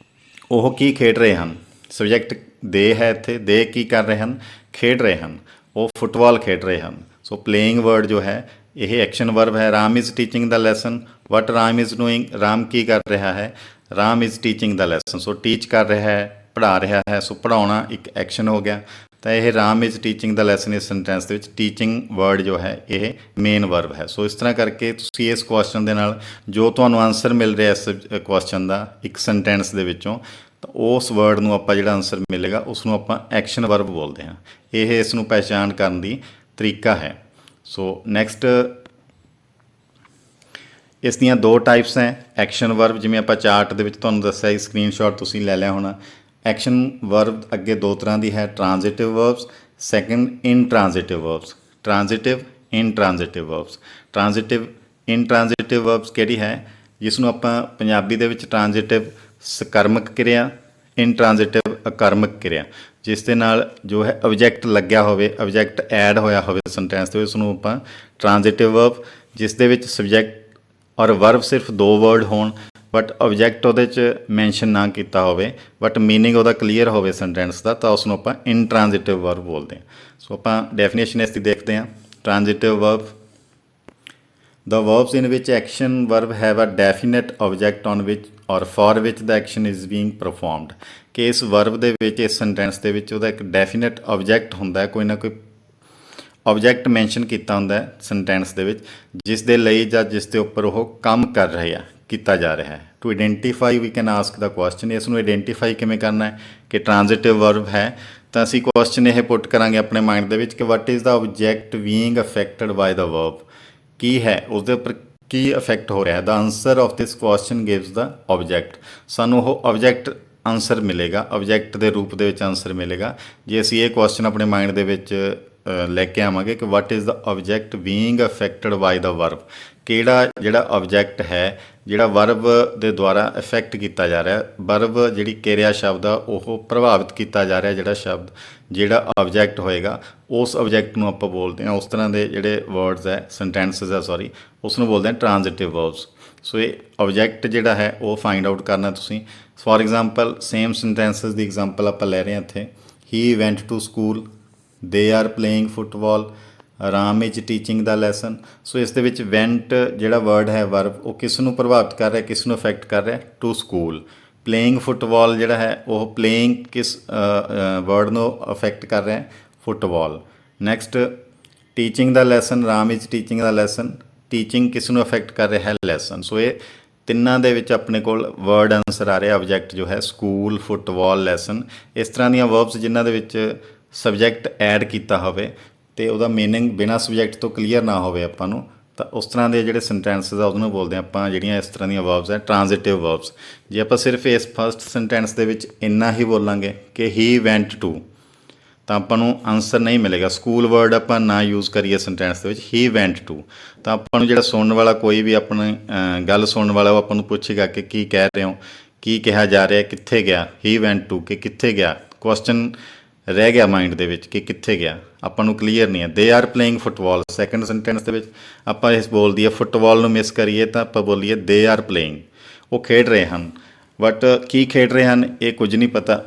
ਉਹ ਕੀ ਖੇਡ ਰਹੇ ਹਨ, ਸਬਜੈਕਟ ਦੇ ਹੈ ਇੱਥੇ, ਦੇ ਕੀ ਕਰ ਰਹੇ ਹਨ, ਖੇਡ ਰਹੇ ਹਨ, ਉਹ ਫੁੱਟਬਾਲ ਖੇਡ ਰਹੇ ਹਨ। ਸੋ ਪਲੇਇੰਗ ਵਰਡ ਜੋ ਹੈ ਇਹ ਐਕਸ਼ਨ ਵਰਬ ਹੈ। Ram is teaching the lesson, what Ram is doing, Ram ਕੀ ਕਰ ਰਿਹਾ ਹੈ, Ram is teaching the lesson. So teach ਕਰ ਰਿਹਾ ਹੈ, ਪੜ੍ਹਾ ਰਿਹਾ ਹੈ। ਸੋ ਪੜ੍ਹਾਉਣਾ ਇੱਕ ਐਕਸ਼ਨ ਹੋ ਗਿਆ। ਤਾਂ ਇਹ Ram is teaching the lesson ਇਸ ਸੈਂਟੈਂਸ ਦੇ ਵਿੱਚ ਟੀਚਿੰਗ ਵਰਡ ਜੋ ਹੈ ਇਹ ਮੇਨ ਵਰਬ ਹੈ। ਸੋ ਇਸ ਤਰ੍ਹਾਂ ਕਰਕੇ ਤੁਸੀਂ ਇਸ ਕੁਐਸਚਨ ਦੇ ਨਾਲ ਜੋ ਤੁਹਾਨੂੰ ਆਨਸਰ ਮਿਲ ਰਿਹਾ ਇਸ ਕੁਐਸਚਨ ਦਾ ਇੱਕ ਸੈਂਟੈਂਸ ਦੇ ਵਿੱਚੋਂ, ਤਾਂ ਉਸ ਵਰਡ ਨੂੰ ਆਪਾਂ ਜਿਹੜਾ ਆਨਸਰ ਮਿਲੇਗਾ ਉਸ ਨੂੰ ਆਪਾਂ ਐਕਸ਼ਨ ਵਰਬ ਬੋਲਦੇ ਹਾਂ। ਇਹ ਇਸ ਨੂੰ ਪਹਿਚਾਣ ਕਰਨ ਦੀ ਤਰੀਕਾ ਹੈ। ਸੋ ਨੈਕਸਟ ਇਸ ਦੀਆਂ ਦੋ ਟਾਈਪਸ ਹੈ ਐਕਸ਼ਨ ਵਰਬ, ਜਿਵੇਂ ਆਪਾਂ ਚਾਰਟ ਦੇ ਵਿੱਚ ਤੁਹਾਨੂੰ ਦੱਸਿਆ ਸੀ, ਸਕਰੀਨਸ਼ਾਟ ਤੁਸੀਂ ਲੈ ਲਿਆ ਹੋਣਾ। ਐਕਸ਼ਨ ਵਰਬ ਅੱਗੇ ਦੋ ਤਰ੍ਹਾਂ ਦੀ ਹੈ, transitive verbs, second intransitive verbs. Transitive intransitive verbs. Transitive intransitive verbs ਕਿਹੜੀ ਹੈ, ਜਿਸ ਨੂੰ ਆਪਾਂ ਪੰਜਾਬੀ ਦੇ ਵਿੱਚ ਟ੍ਰਾਂਜ਼ਿਟਿਵ ਸਕਰਮਕ ਕਿਰਿਆ, ਇਨਟ੍ਰਾਂਜ਼ਿਟਿਵ ਅਕਰਮਕ ਕਿਰਿਆ, ਜਿਸ ਦੇ ਨਾਲ ਜੋ ਹੈ ਆਬਜੈਕਟ ਲੱਗਿਆ ਹੋਵੇ, ਆਬਜੈਕਟ ਐਡ ਹੋਇਆ ਹੋਵੇ ਸੈਂਟੈਂਸ ਦੇ ਵਿੱਚ, ਉਸ ਨੂੰ ਆਪਾਂ ਟ੍ਰਾਂਜ਼ਿਟਿਵ ਵਰਬ। ਜਿਸ ਦੇ ਵਿੱਚ ਸਬਜੈਕਟ ਔਰ ਵਰਬ ਸਿਰਫ ਦੋ ਵਰਡ ਹੋਣ, ਬਟ ਆਬਜੈਕਟ ਉਹਦੇ 'ਚ ਮੈਂਸ਼ਨ ਨਾ ਕੀਤਾ ਹੋਵੇ, ਬਟ ਮੀਨਿੰਗ ਉਹਦਾ ਕਲੀਅਰ ਹੋਵੇ ਸੈਂਟੈਂਸ ਦਾ, ਤਾਂ ਉਸ ਨੂੰ ਆਪਾਂ ਇਨਟ੍ਰਾਂਜ਼ਿਟਿਵ ਵਰਬ ਬੋਲਦੇ ਹਾਂ। ਸੋ ਆਪਾਂ ਡੈਫੀਨੇਸ਼ਨ ਇਸ ਦੀ ਦੇਖਦੇ ਹਾਂ। ਟ੍ਰਾਂਜ਼ਿਟਿਵ verb, the verbs in which action verb have a definite object on which or for which the action is being performed। ਕਿ ਇਸ ਵਰਬ ਦੇ ਵਿੱਚ, ਇਸ ਸੈਂਟੈਂਸ ਦੇ ਵਿੱਚ ਉਹਦਾ ਇੱਕ ਡੈਫੀਨੇਟ ਆਬਜੈਕਟ ਹੁੰਦਾ ਹੈ, ਕੋਈ ਨਾ ਕੋਈ ਆਬਜੈਕਟ ਮੈਂਸ਼ਨ ਕੀਤਾ ਹੁੰਦਾ ਹੈ ਸੈਂਟੈਂਸ ਦੇ ਵਿੱਚ, ਜਿਸ ਦੇ ਲਈ ਜਾਂ ਜਿਸ ਦੇ ਉੱਪਰ ਉਹ ਕੰਮ ਕਰ ਰਹੇ ਆ, ਕੀਤਾ ਜਾ ਰਿਹਾ ਹੈ। To identify we can ask the question, ਇਸ ਨੂੰ ਆਈਡੈਂਟੀਫਾਈ ਕਿਵੇਂ ਕਰਨਾ ਹੈ ਕਿ ਟ੍ਰਾਂਜ਼ਿਟਿਵ ਵਰਬ ਹੈ, ਤਾਂ ਅਸੀਂ ਕੁਐਸਚਨ ਇਹ ਪੁੱਟ ਕਰਾਂਗੇ ਆਪਣੇ ਮਾਈਂਡ ਦੇ ਵਿੱਚ ਕਿ what is the object being affected by the verb. ਕੀ ਹੈ ਉਸਦੇ ਉੱਪਰ ਕੀ ਇਫੈਕਟ ਹੋ ਰਿਹਾ। The answer of this question gives the object. ਸਾਨੂੰ ਉਹ ਆਬਜੈਕਟ ਆਨਸਰ ਮਿਲੇਗਾ, ਆਬਜੈਕਟ ਦੇ ਰੂਪ ਦੇ ਵਿੱਚ ਆਨਸਰ ਮਿਲੇਗਾ ਜੇ ਅਸੀਂ ਇਹ ਕੁਐਸਚਨ ਆਪਣੇ ਮਾਈਂਡ ਦੇ ਵਿੱਚ ਲੈ ਕੇ ਆਵਾਂਗੇ ਕਿ what is the object being affected by the verb. ਕਿਹੜਾ ਜਿਹੜਾ ਆਬਜੈਕਟ ਹੈ ਜਿਹੜਾ ਵਰਬ ਦੇ ਦੁਆਰਾ ਇਫੈਕਟ ਕੀਤਾ ਜਾ ਰਿਹਾ, ਵਰਬ ਜਿਹੜੀ ਕਿਰਿਆ ਸ਼ਬਦ ਆ ਉਹ ਪ੍ਰਭਾਵਿਤ ਕੀਤਾ ਜਾ ਰਿਹਾ, ਜਿਹੜਾ ਸ਼ਬਦ ਜਿਹੜਾ ਆਬਜੈਕਟ ਹੋਏਗਾ ਉਸ ਆਬਜੈਕਟ ਨੂੰ ਆਪਾਂ ਬੋਲਦੇ ਹਾਂ, ਉਸ ਤਰ੍ਹਾਂ ਦੇ ਜਿਹੜੇ ਵਰਡਸ ਹੈ, ਸੈਂਟੈਂਸਸ ਆ ਸੌਰੀ, ਉਸ ਨੂੰ ਬੋਲਦੇ ਹਾਂ ਟ੍ਰਾਂਜ਼ਿਟਿਵ ਵਰਬਸ। ਸੋ ਇਹ ਆਬਜੈਕਟ ਜਿਹੜਾ ਹੈ ਉਹ ਫਾਈਂਡ ਆਊਟ ਕਰਨਾ ਤੁਸੀਂ। ਫੋਰ ਐਗਜ਼ਾਮਪਲ ਸੇਮ ਸੈਂਟੈਂਸਸ ਦੀ ਐਗਜ਼ਾਮਪਲ ਆਪਾਂ ਲੈ ਰਹੇ ਹਾਂ ਇੱਥੇ। He went to school, they are playing football, Ram is teaching the lesson. So ਇਸ ਦੇ ਵਿੱਚ ਵੈਂਟ ਜਿਹੜਾ ਵਰਡ ਹੈ ਵਰਬ, ਉਹ ਕਿਸ ਨੂੰ ਪ੍ਰਭਾਵਿਤ ਕਰ ਰਿਹਾ, ਕਿਸ ਨੂੰ ਅਫੈਕਟ ਕਰ ਰਿਹਾ, ਟੂ ਸਕੂਲ। ਪਲੇਇੰਗ ਫੁੱਟਬਾਲ ਜਿਹੜਾ ਹੈ ਉਹ ਪਲੇਇੰਗ ਕਿਸ ਵਰਡ ਨੂੰ ਅਫੈਕਟ ਕਰ ਰਿਹਾ, football. Next teaching the lesson, Ram is teaching the lesson, teaching ਕਿਸ ਨੂੰ ਅਫੈਕਟ ਕਰ ਰਿਹਾ ਹੈ, ਲੈਸਨ। ਸੋ ਇਹ ਤਿੰਨਾਂ ਦੇ ਵਿੱਚ ਆਪਣੇ ਕੋਲ ਵਰਡ ਆਨਸਰ ਆ ਰਿਹਾ, ਆਬਜੈਕਟ ਜੋ ਹੈ ਸਕੂਲ, ਫੁੱਟਬਾਲ, ਲੈਸਨ। ਇਸ ਤਰ੍ਹਾਂ ਦੀਆਂ ਵਰਬਸ ਜਿਨ੍ਹਾਂ ਦੇ ਵਿੱਚ ਸਬਜੈਕਟ ਐਡ ਕੀਤਾ ਹੋਵੇ ਅਤੇ ਉਹਦਾ ਮੀਨਿੰਗ ਬਿਨਾਂ ਸਬਜੈਕਟ ਤੋਂ ਕਲੀਅਰ ਨਾ ਹੋਵੇ ਆਪਾਂ ਨੂੰ, ਤਾਂ ਉਸ ਤਰ੍ਹਾਂ ਦੇ ਜਿਹੜੇ ਸੈਂਟੈਂਸਸ ਆ ਉਹਨੂੰ ਬੋਲਦੇ ਹਾਂ ਆਪਾਂ, ਜਿਹੜੀਆਂ ਇਸ ਤਰ੍ਹਾਂ ਦੀਆਂ ਵਰਬਸ ਹੈ ਟ੍ਰਾਂਜ਼ਿਟਿਵ ਵਰਬਸ। ਜੇ ਆਪਾਂ ਸਿਰਫ ਇਸ ਫਸਟ ਸੈਂਟੈਂਸ ਦੇ ਵਿੱਚ ਇੰਨਾ ਹੀ ਬੋਲਾਂਗੇ ਕਿ ਹੀ ਵੈਂਟ ਟੂ, ਤਾਂ ਆਪਾਂ ਨੂੰ ਆਨਸਰ ਨਹੀਂ ਮਿਲੇਗਾ। ਸਕੂਲ ਵਰਡ ਆਪਾਂ ਨਾ ਯੂਜ਼ ਕਰੀਏ ਸੈਂਟੈਂਸ ਦੇ ਵਿੱਚ, ਹੀ ਵੈਂਟ ਟੂ, ਤਾਂ ਆਪਾਂ ਨੂੰ ਜਿਹੜਾ ਸੁਣਨ ਵਾਲਾ, ਕੋਈ ਵੀ ਆਪਣੀ ਗੱਲ ਸੁਣਨ ਵਾਲਾ, ਉਹ ਆਪਾਂ ਨੂੰ ਪੁੱਛੇਗਾ ਕਿ ਕੀ ਕਹਿ ਰਹੇ ਹੋ, ਕੀ ਕਿਹਾ ਜਾ ਰਿਹਾ, ਕਿੱਥੇ ਗਿਆ, ਹੀ ਵੈਂਟ ਟੂ ਕਿ ਕਿੱਥੇ ਗਿਆ। ਕੁਐਸਚਨ ਰਹਿ ਗਿਆ ਮਾਈਂਡ ਦੇ ਵਿੱਚ ਕਿ ਕਿੱਥੇ ਗਿਆ, ਆਪਾਂ ਨੂੰ ਕਲੀਅਰ ਨਹੀਂ ਹੈ। ਦੇ are playing football, second sentence ਦੇ ਵਿੱਚ ਆਪਾਂ ਇਸ ਬੋਲਦੀ ਹੈ ਫੁੱਟਬਾਲ ਨੂੰ ਮਿਸ ਕਰੀਏ ਤਾਂ ਆਪਾਂ ਬੋਲੀਏ ਦੇ ਆਰ ਪਲੇਇੰਗ, ਉਹ ਖੇਡ ਰਹੇ ਹਨ, ਬਟ ਕੀ ਖੇਡ ਰਹੇ ਹਨ ਇਹ ਕੁਝ ਨਹੀਂ ਪਤਾ।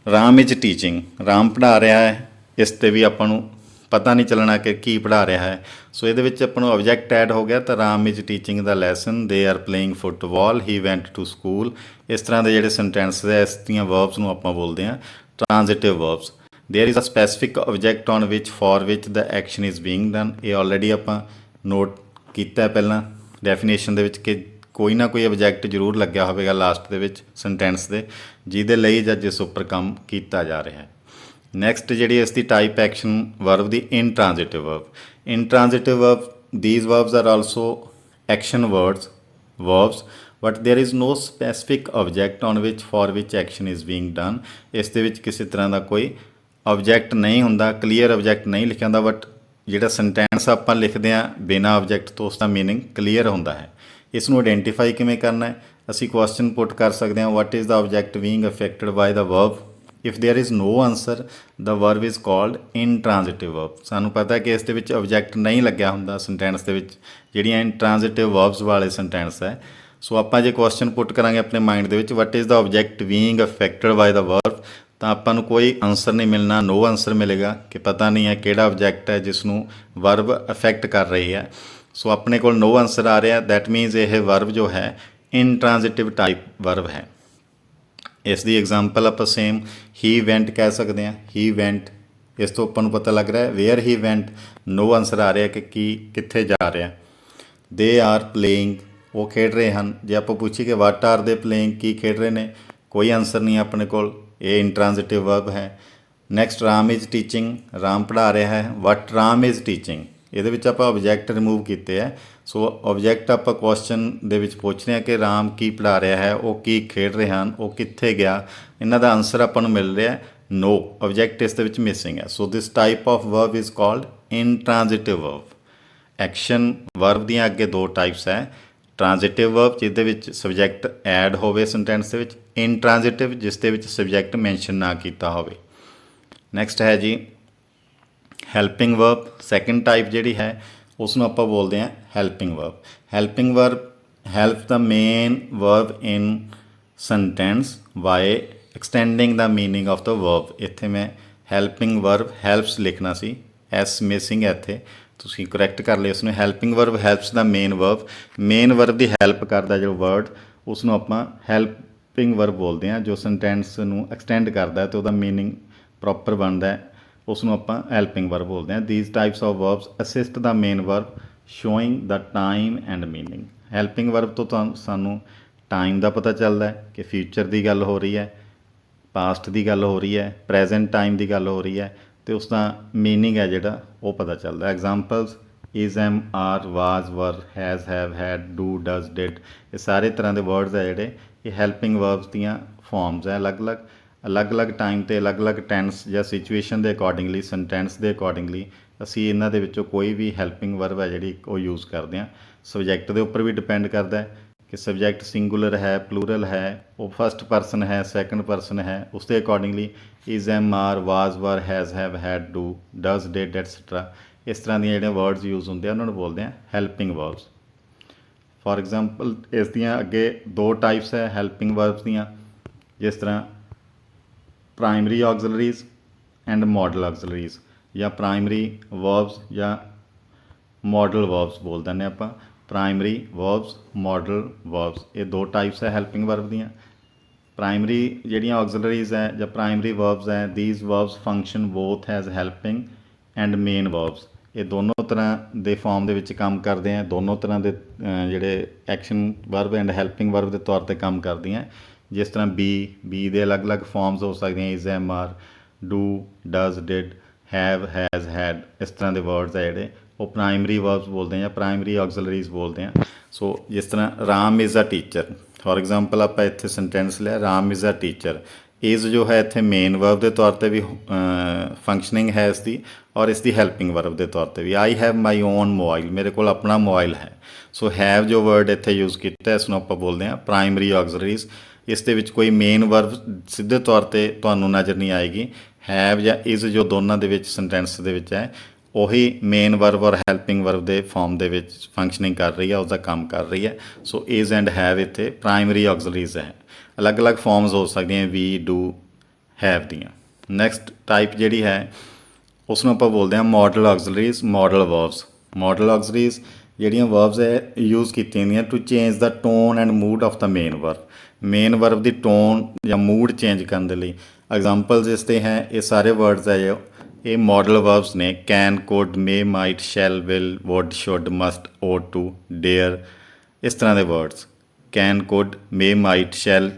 ਰਾਮ ਇਜ਼ ਟੀਚਿੰਗ, ਰਾਮ ਪੜ੍ਹਾ ਰਿਹਾ ਹੈ, ਇਸ 'ਤੇ ਵੀ ਆਪਾਂ ਨੂੰ ਪਤਾ ਨਹੀਂ ਚੱਲਣਾ ਕਿ ਕੀ ਪੜ੍ਹਾ ਰਿਹਾ ਹੈ। ਸੋ ਇਹਦੇ ਵਿੱਚ ਆਪਾਂ ਨੂੰ ਆਬਜੈਕਟ ਐਡ ਹੋ ਗਿਆ, ਤਾਂ Ram is teaching the lesson, they are playing football, he went to school. ਇਸ ਤਰ੍ਹਾਂ ਦੇ ਜਿਹੜੇ ਸੈਂਟੈਂਸ ਹੈ, ਇਸ ਦੀਆਂ ਵਰਬਸ ਨੂੰ ਆਪਾਂ ਬੋਲਦੇ ਹਾਂ transitive verbs. There is a specific object on which for which the action is being done. ਇਹ ਆਲਰੇਡੀ ਆਪਾਂ ਨੋਟ ਕੀਤਾ ਪਹਿਲਾਂ ਡੈਫੀਨੇਸ਼ਨ ਦੇ ਵਿੱਚ ਕਿ ਕੋਈ ਨਾ ਕੋਈ ਆਬਜੈਕਟ ਜ਼ਰੂਰ ਲੱਗਿਆ ਹੋਵੇਗਾ ਲਾਸਟ ਦੇ ਵਿੱਚ ਸੈਂਟੈਂਸ ਦੇ, ਜਿਹਦੇ ਲਈ ਜਾਂ ਜਿਸ ਉੱਪਰ ਕੰਮ ਕੀਤਾ ਜਾ ਰਿਹਾ ਹੈ। ਨੈਕਸਟ ਜਿਹੜੀ ਇਸ ਦੀ ਟਾਈਪ ਐਕਸ਼ਨ ਵਰਬ ਦੀ intransitive verb. Intransitive verb, these verbs are also action verbs but there is no specific object on which for which action is being done। ਇਸ ਦੇ ਵਿੱਚ ਕਿਸੇ ਤਰ੍ਹਾਂ ਦਾ ਕੋਈ ਆਬਜੈਕਟ ਨਹੀਂ ਹੁੰਦਾ, ਕਲੀਅਰ ਆਬਜੈਕਟ ਨਹੀਂ ਲਿਖਿਆ ਹੁੰਦਾ, ਬਟ ਜਿਹੜਾ ਸੈਂਟੈਂਸ ਆਪਾਂ ਲਿਖਦੇ ਹਾਂ ਬਿਨਾਂ ਆਬਜੈਕਟ ਤੋਂ, ਉਸ ਦਾ ਮੀਨਿੰਗ ਕਲੀਅਰ ਹੁੰਦਾ ਹੈ। ਇਸ ਨੂੰ ਆਈਡੈਂਟੀਫਾਈ ਕਿਵੇਂ ਕਰਨਾ ਹੈ, ਅਸੀਂ ਕੁਐਸਚਨ ਪੁੱਟ ਕਰ ਸਕਦੇ ਹਾਂ, what is the object being affected by the verb. If there is no answer the verb is called intransitive verb. ਸਾਨੂੰ ਪਤਾ ਕਿ ਇਸ ਦੇ ਵਿੱਚ ਆਬਜੈਕਟ ਨਹੀਂ ਲੱਗਿਆ ਹੁੰਦਾ ਸੈਂਟੈਂਸ ਦੇ ਵਿੱਚ, ਜਿਹੜੀਆਂ ਇਨਟ੍ਰਾਂਜ਼ਿਟਿਵ ਵਰਬਸ ਵਾਲੇ ਸੈਂਟੈਂਸ ਹੈ। ਸੋ ਆਪਾਂ ਜੇ ਕੁਐਸਚਨ ਪੁੱਟ ਕਰਾਂਗੇ ਆਪਣੇ ਮਾਈਂਡ ਦੇ ਵਿੱਚ what is the object being affected by the verb, ਤਾਂ ਆਪਾਂ ਨੂੰ ਕੋਈ ਆਨਸਰ ਨਹੀਂ ਮਿਲਣਾ, ਨੋ ਆਨਸਰ ਮਿਲੇਗਾ ਕਿ ਪਤਾ ਨਹੀਂ ਹੈ ਕਿਹੜਾ ਆਬਜੈਕਟ ਹੈ ਜਿਸ ਨੂੰ ਵਰਬ ਅਫੈਕਟ ਕਰ ਰਹੀ ਹੈ। ਸੋ ਆਪਣੇ ਕੋਲ ਨੋ ਆਨਸਰ ਆ ਰਿਹਾ, ਦੈਟ ਮੀਨਸ ਇਹ ਵਰਬ ਜੋ ਹੈ ਇਨਟ੍ਰਾਂਜ਼ਿਟਿਵ ਟਾਈਪ ਵਰਬ ਹੈ। ਇਸ ਦੀ ਐਗਜ਼ਾਮਪਲ ਆਪਾਂ ਸੇਮ ਹੀ ਵੈਂਟ ਕਹਿ ਸਕਦੇ ਹਾਂ, ਹੀ ਵੈਂਟ ਇਸ ਤੋਂ ਆਪਾਂ ਨੂੰ ਪਤਾ ਲੱਗ ਰਿਹਾ ਵੇਅਰ ਹੀ ਵੈਂਟ, ਨੋ ਆਨਸਰ ਆ ਰਿਹਾ ਕਿ ਕਿੱਥੇ ਜਾ ਰਿਹਾ। ਦੇ ਆਰ ਪਲੇਇੰਗ, ਉਹ ਖੇਡ ਰਹੇ ਹਨ। ਜੇ ਆਪਾਂ ਪੁੱਛੀਏ ਕਿ ਵਾਟ ਆਰ ਦੇ ਪਲੇਇੰਗ, ਕੀ ਖੇਡ ਰਹੇ ਨੇ, ਕੋਈ ਆਨਸਰ ਨਹੀਂ ਆਪਣੇ ਕੋਲ, ਇਹ ਇੰਟਰਾਂਜ਼ਿਟਿਵ ਵਰਬ ਹੈ। Next Ram is teaching, Ram ਪੜ੍ਹਾ ਰਿਹਾ ਹੈ। ਵਟ ਰਾਮ ਇਜ਼ ਟੀਚਿੰਗ, ਇਹਦੇ ਵਿੱਚ ਆਪਾਂ ਆਬਜੈਕਟ ਰਿਮੂਵ ਕੀਤੇ ਹੈ। ਸੋ ਆਬਜੈਕਟ ਆਪਾਂ ਕੁਐਸਚਨ ਦੇ ਵਿੱਚ ਪੁੱਛ ਰਹੇ ਹਾਂ ਕਿ ਰਾਮ ਕੀ ਪੜ੍ਹਾ ਰਿਹਾ ਹੈ, ਉਹ ਕੀ ਖੇਡ ਰਹੇ ਹਨ, ਉਹ ਕਿੱਥੇ ਗਿਆ, ਇਹਨਾਂ ਦਾ ਆਨਸਰ ਆਪਾਂ ਨੂੰ ਮਿਲ ਰਿਹਾ ਨੋ, ਆਬਜੈਕਟ ਇਸ ਦੇ ਵਿੱਚ ਮਿਸਿੰਗ ਹੈ। So this type of verb is called intransitive verb. Action verb ਦੀਆਂ ਅੱਗੇ ਦੋ ਟਾਈਪਸ ਹੈ, ਟਰਾਂਜ਼ਿਟਿਵ ਵਰਬ ਜਿਹਦੇ ਵਿੱਚ ਸਬਜੈਕਟ ਐਡ ਹੋਵੇ ਸੈਂਟੈਂਸ ਦੇ ਵਿੱਚ, ਇੰਟਰਾਂਜ਼ਿਟਿਵ ਜਿਸ ਦੇ ਵਿੱਚ ਸਬਜੈਕਟ ਮੈਂਸ਼ਨ ਨਾ ਕੀਤਾ ਹੋਵੇ। ਨੈਕਸਟ ਹੈ ਜੀ ਹੈਲਪਿੰਗ ਵਰਬ। ਸੈਕਿੰਡ ਟਾਈਪ ਜਿਹੜੀ ਹੈ ਉਸ ਨੂੰ ਆਪਾਂ ਬੋਲਦੇ ਹਾਂ helping verb. Helping verb help the main verb in sentence by extending the meaning of the verb. ਇੱਥੇ ਮੈਂ ਹੈਲਪਿੰਗ ਵਰਬ ਹੈਲਪਸ ਲਿਖਣਾ ਸੀ, ਐਸ ਮਿਸਿੰਗ ਹੈ ਇੱਥੇ, ਤੁਸੀਂ ਕਰੈਕਟ ਕਰ ਲਿਓ ਉਸਨੂੰ। ਹੈਲਪਿੰਗ ਵਰਬ ਹੈਲਪਸ ਦਾ ਮੇਨ ਵਰਬ, ਮੇਨ ਵਰਬ ਦੀ ਹੈਲਪ ਕਰਦਾ ਜੋ ਵਰਡ ਉਸ ਨੂੰ ਆਪਾਂ ਹੈਲਪਿੰਗ ਵਰਬ ਬੋਲਦੇ ਹਾਂ। ਜੋ ਸੈਂਟੈਂਸ ਨੂੰ ਐਕਸਟੈਂਡ ਕਰਦਾ ਅਤੇ ਉਹਦਾ ਮੀਨਿੰਗ ਪ੍ਰੋਪਰ ਬਣਦਾ ਉਸ ਨੂੰ ਆਪਾਂ ਹੈਲਪਿੰਗ ਵਰਬ ਬੋਲਦੇ ਹਾਂ। These types of verbs assist the main verb showing the time and meaning. Helping verb ਤੋਂ ਸਾਨੂੰ ਟਾਈਮ ਦਾ ਪਤਾ ਚੱਲਦਾ ਹੈ ਕਿ ਫਿਊਚਰ ਦੀ ਗੱਲ ਹੋ ਰਹੀ ਹੈ, ਪਾਸਟ ਦੀ ਗੱਲ ਹੋ ਰਹੀ ਹੈ, ਪ੍ਰੈਜੈਂਟ ਟਾਈਮ ਦੀ ਗੱਲ ਹੋ ਰਹੀ ਹੈ, ਅਤੇ ਉਸ ਦਾ ਮੀਨਿੰਗ ਹੈ ਜਿਹੜਾ ਉਹ ਪਤਾ ਚੱਲਦਾ। ਐਗਜ਼ਾਮਪਲਸ ਇਜ਼, ਐਮ, ਆਰ, ਵਾਜ਼, ਵਰ, has, have, head, do, does, did, ਇਹ ਸਾਰੇ ਤਰ੍ਹਾਂ ਦੇ ਵਰਡਸ ਹੈ ਜਿਹੜੇ ਇਹ ਹੈਲਪਿੰਗ ਵਰਬਸ ਦੀਆਂ ਫੋਰਮਸ ਹੈ। ਅਲੱਗ-ਅਲੱਗ ਟਾਈਮ 'ਤੇ ਅਲੱਗ-ਅਲੱਗ ਟੈਂਸ ਜਾਂ ਸਿਚੁਏਸ਼ਨ ਦੇ ਅਕੋਰਡਿੰਗਲੀ, ਸੈਂਟੈਂਸ ਦੇ ਅਕੋਰਡਿੰਗਲੀ ਅਸੀਂ ਇਹਨਾਂ ਦੇ ਵਿੱਚੋਂ ਕੋਈ ਵੀ ਹੈਲਪਿੰਗ ਵਰਬ ਹੈ ਜਿਹੜੀ ਉਹ ਯੂਜ਼ ਕਰਦੇ ਹਾਂ। ਸਬਜੈਕਟ ਦੇ ਉੱਪਰ ਵੀ ਡਿਪੈਂਡ ਕਰਦਾ ਹੈ ਕਿ ਸਬਜੈਕਟ ਸਿੰਗੂਲਰ ਹੈ, ਪਲੂਰਲ ਹੈ, ਉਹ ਫਸਟ ਪਰਸਨ ਹੈ, ਸੈਕੰਡ ਪਰਸਨ ਹੈ, ਉਸ ਦੇ ਅਕੋਰਡਿੰਗਲੀ ਇਜ਼, ਐਮ, ਆਰ, ਵਾਜ਼, ਵਰ, has, have, head, do, does, did et cetera ਇਸ ਤਰ੍ਹਾਂ ਦੀਆਂ ਜਿਹੜੀਆਂ ਵਰਡਸ ਯੂਜ਼ ਹੁੰਦੇ ਆ ਉਹਨਾਂ ਨੂੰ ਬੋਲਦੇ ਆ ਹੈਲਪਿੰਗ ਵਰਬਸ। ਫੋਰ ਐਗਜ਼ਾਮਪਲ ਇਸ ਦੀਆਂ ਅੱਗੇ ਦੋ ਟਾਈਪਸ ਹੈ ਹੈਲਪਿੰਗ ਵਰਬਸ ਦੀਆਂ, ਜਿਸ ਤਰ੍ਹਾਂ ਪ੍ਰਾਇਮਰੀ ਆਕਜ਼ਲਰੀਜ਼ ਐਂਡ ਮਾਡਲ ਆਕਜ਼ਲਰੀਜ਼, ਜਾਂ ਪ੍ਰਾਇਮਰੀ ਵਰਬਸ ਜਾਂ ਮਾਡਲ ਵਰਬਸ ਬੋਲ ਦਿੰਦੇ ਆਪਾਂ। ਪ੍ਰਾਇਮਰੀ ਵਰਬਸ, ਮਾਡਲ ਵਰਬਸ, ਇਹ ਦੋ ਟਾਈਪਸ ਹੈ ਹੈਲਪਿੰਗ ਵਰਬ ਦੀਆਂ। ਪ੍ਰਾਇਮਰੀ ਜਿਹੜੀਆਂ ਆਕਜ਼ਲਰੀਜ਼ ਹੈ ਜਾਂ ਪ੍ਰਾਇਮਰੀ ਵਰਬਸ ਹੈ, these verbs function both as helping and main verbs. ਇਹ ਦੋਨੋਂ ਤਰ੍ਹਾਂ ਦੇ ਫਾਰਮ ਦੇ ਵਿੱਚ ਕੰਮ ਕਰਦੇ ਆ, ਦੋਨੋਂ ਤਰ੍ਹਾਂ ਦੇ ਜਿਹੜੇ action verb and helping verb ਦੇ ਤੌਰ 'ਤੇ ਕੰਮ ਕਰਦੀਆਂ। ਜਿਸ ਤਰ੍ਹਾਂ ਬੀ ਦੇ ਅਲੱਗ-ਅਲੱਗ ਫਾਰਮਸ ਹੋ ਸਕਦੀਆਂ, is, am, are, do, does, did, have, has, had, ਇਸ ਤਰ੍ਹਾਂ ਦੇ ਵਰਡਸ ਹੈ ਜਿਹੜੇ ਉਹ ਪ੍ਰਾਇਮਰੀ ਵਰਬਸ ਬੋਲਦੇ ਆ ਜਾਂ ਪ੍ਰਾਇਮਰੀ ਆਕਜ਼ਲਰੀਜ਼ ਬੋਲਦੇ ਆ। ਸੋ ਜਿਸ ਤਰ੍ਹਾਂ Ram is a teacher, for example ਆਪਾਂ ਇੱਥੇ ਸੈਂਟੈਂਸ ਲਿਆ Ram is a teacher. Is ਜੋ ਹੈ ਇੱਥੇ ਮੇਨ ਵਰਬ ਦੇ ਤੌਰ 'ਤੇ ਵੀ ਫੰਕਸ਼ਨਿੰਗ ਹੈ ਇਸ ਦੀ, ਔਰ ਇਸ ਦੀ ਹੈਲਪਿੰਗ ਵਰਬ ਦੇ ਤੌਰ 'ਤੇ ਵੀ। I have my own mobile, ਮੇਰੇ ਕੋਲ ਆਪਣਾ ਮੋਬਾਈਲ ਹੈ। ਸੋ ਹੈਵ ਜੋ ਵਰਡ ਇੱਥੇ ਯੂਜ਼ ਕੀਤਾ ਇਸ ਨੂੰ ਆਪਾਂ ਬੋਲਦੇ ਹਾਂ ਪ੍ਰਾਇਮਰੀ ਆਕਜ਼ਲਰੀਜ਼। ਇਸ ਦੇ ਵਿੱਚ ਕੋਈ ਮੇਨ ਵਰਬ ਸਿੱਧੇ ਤੌਰ 'ਤੇ ਤੁਹਾਨੂੰ ਨਜ਼ਰ ਨਹੀਂ ਆਏਗੀ। ਹੈਵ ਜਾਂ ਇਜ਼ ਜੋ ਦੋਨਾਂ ਦੇ ਵਿੱਚ ਸੈਂਟੈਂਸ ਦੇ ਵਿੱਚ ਹੈ ਉਹੀ ਮੇਨ ਵਰਬ ਔਰ ਹੈਲਪਿੰਗ ਵਰਬ ਦੇ ਫਾਰਮ ਦੇ ਵਿੱਚ ਫੰਕਸ਼ਨਿੰਗ ਕਰ ਰਹੀ ਹੈ, ਉਸਦਾ ਕੰਮ ਕਰ ਰਹੀ ਹੈ। ਸੋ ਇਜ਼ ਐਂਡ ਹੈਵ ਇੱਥੇ ਪ੍ਰਾਇਮਰੀ ਆਕਜ਼ਲਰੀਜ਼ ਹੈ। ਅਲੱਗ-ਅਲੱਗ ਫਾਰਮਸ ਹੋ ਸਕਦੀਆਂ ਵੀ, ਡੂ, ਹੈਵ ਦੀਆਂ। ਨੈਕਸਟ ਟਾਈਪ ਜਿਹੜੀ ਹੈ ਉਸ ਨੂੰ ਆਪਾਂ ਬੋਲਦੇ ਹਾਂ modal auxiliaries, modal verbs. Modal auxiliaries ਜਿਹੜੀਆਂ ਵਰਬਸ ਹੈ ਯੂਜ਼ ਕੀਤੀਆਂ ਜਾਂਦੀਆਂ to change the tone and mood of the main verb. Main verb ਦੀ ਟੋਨ ਜਾਂ ਮੂਡ ਚੇਂਜ ਕਰਨ ਦੇ ਲਈ ਐਗਜ਼ਾਮਪਲਸ ਇਸ 'ਤੇ ਹੈ। ਇਹ ਸਾਰੇ ਵਰਡਸ ਹੈ ਜੋ ਇਹ ਮਾਡਲ ਵਰਬਸ ਨੇ। Can, could, may, might, shall, will, would, should, must, ought to, dare, ਇਸ ਤਰ੍ਹਾਂ ਦੇ words. Can, could, may, might, shall,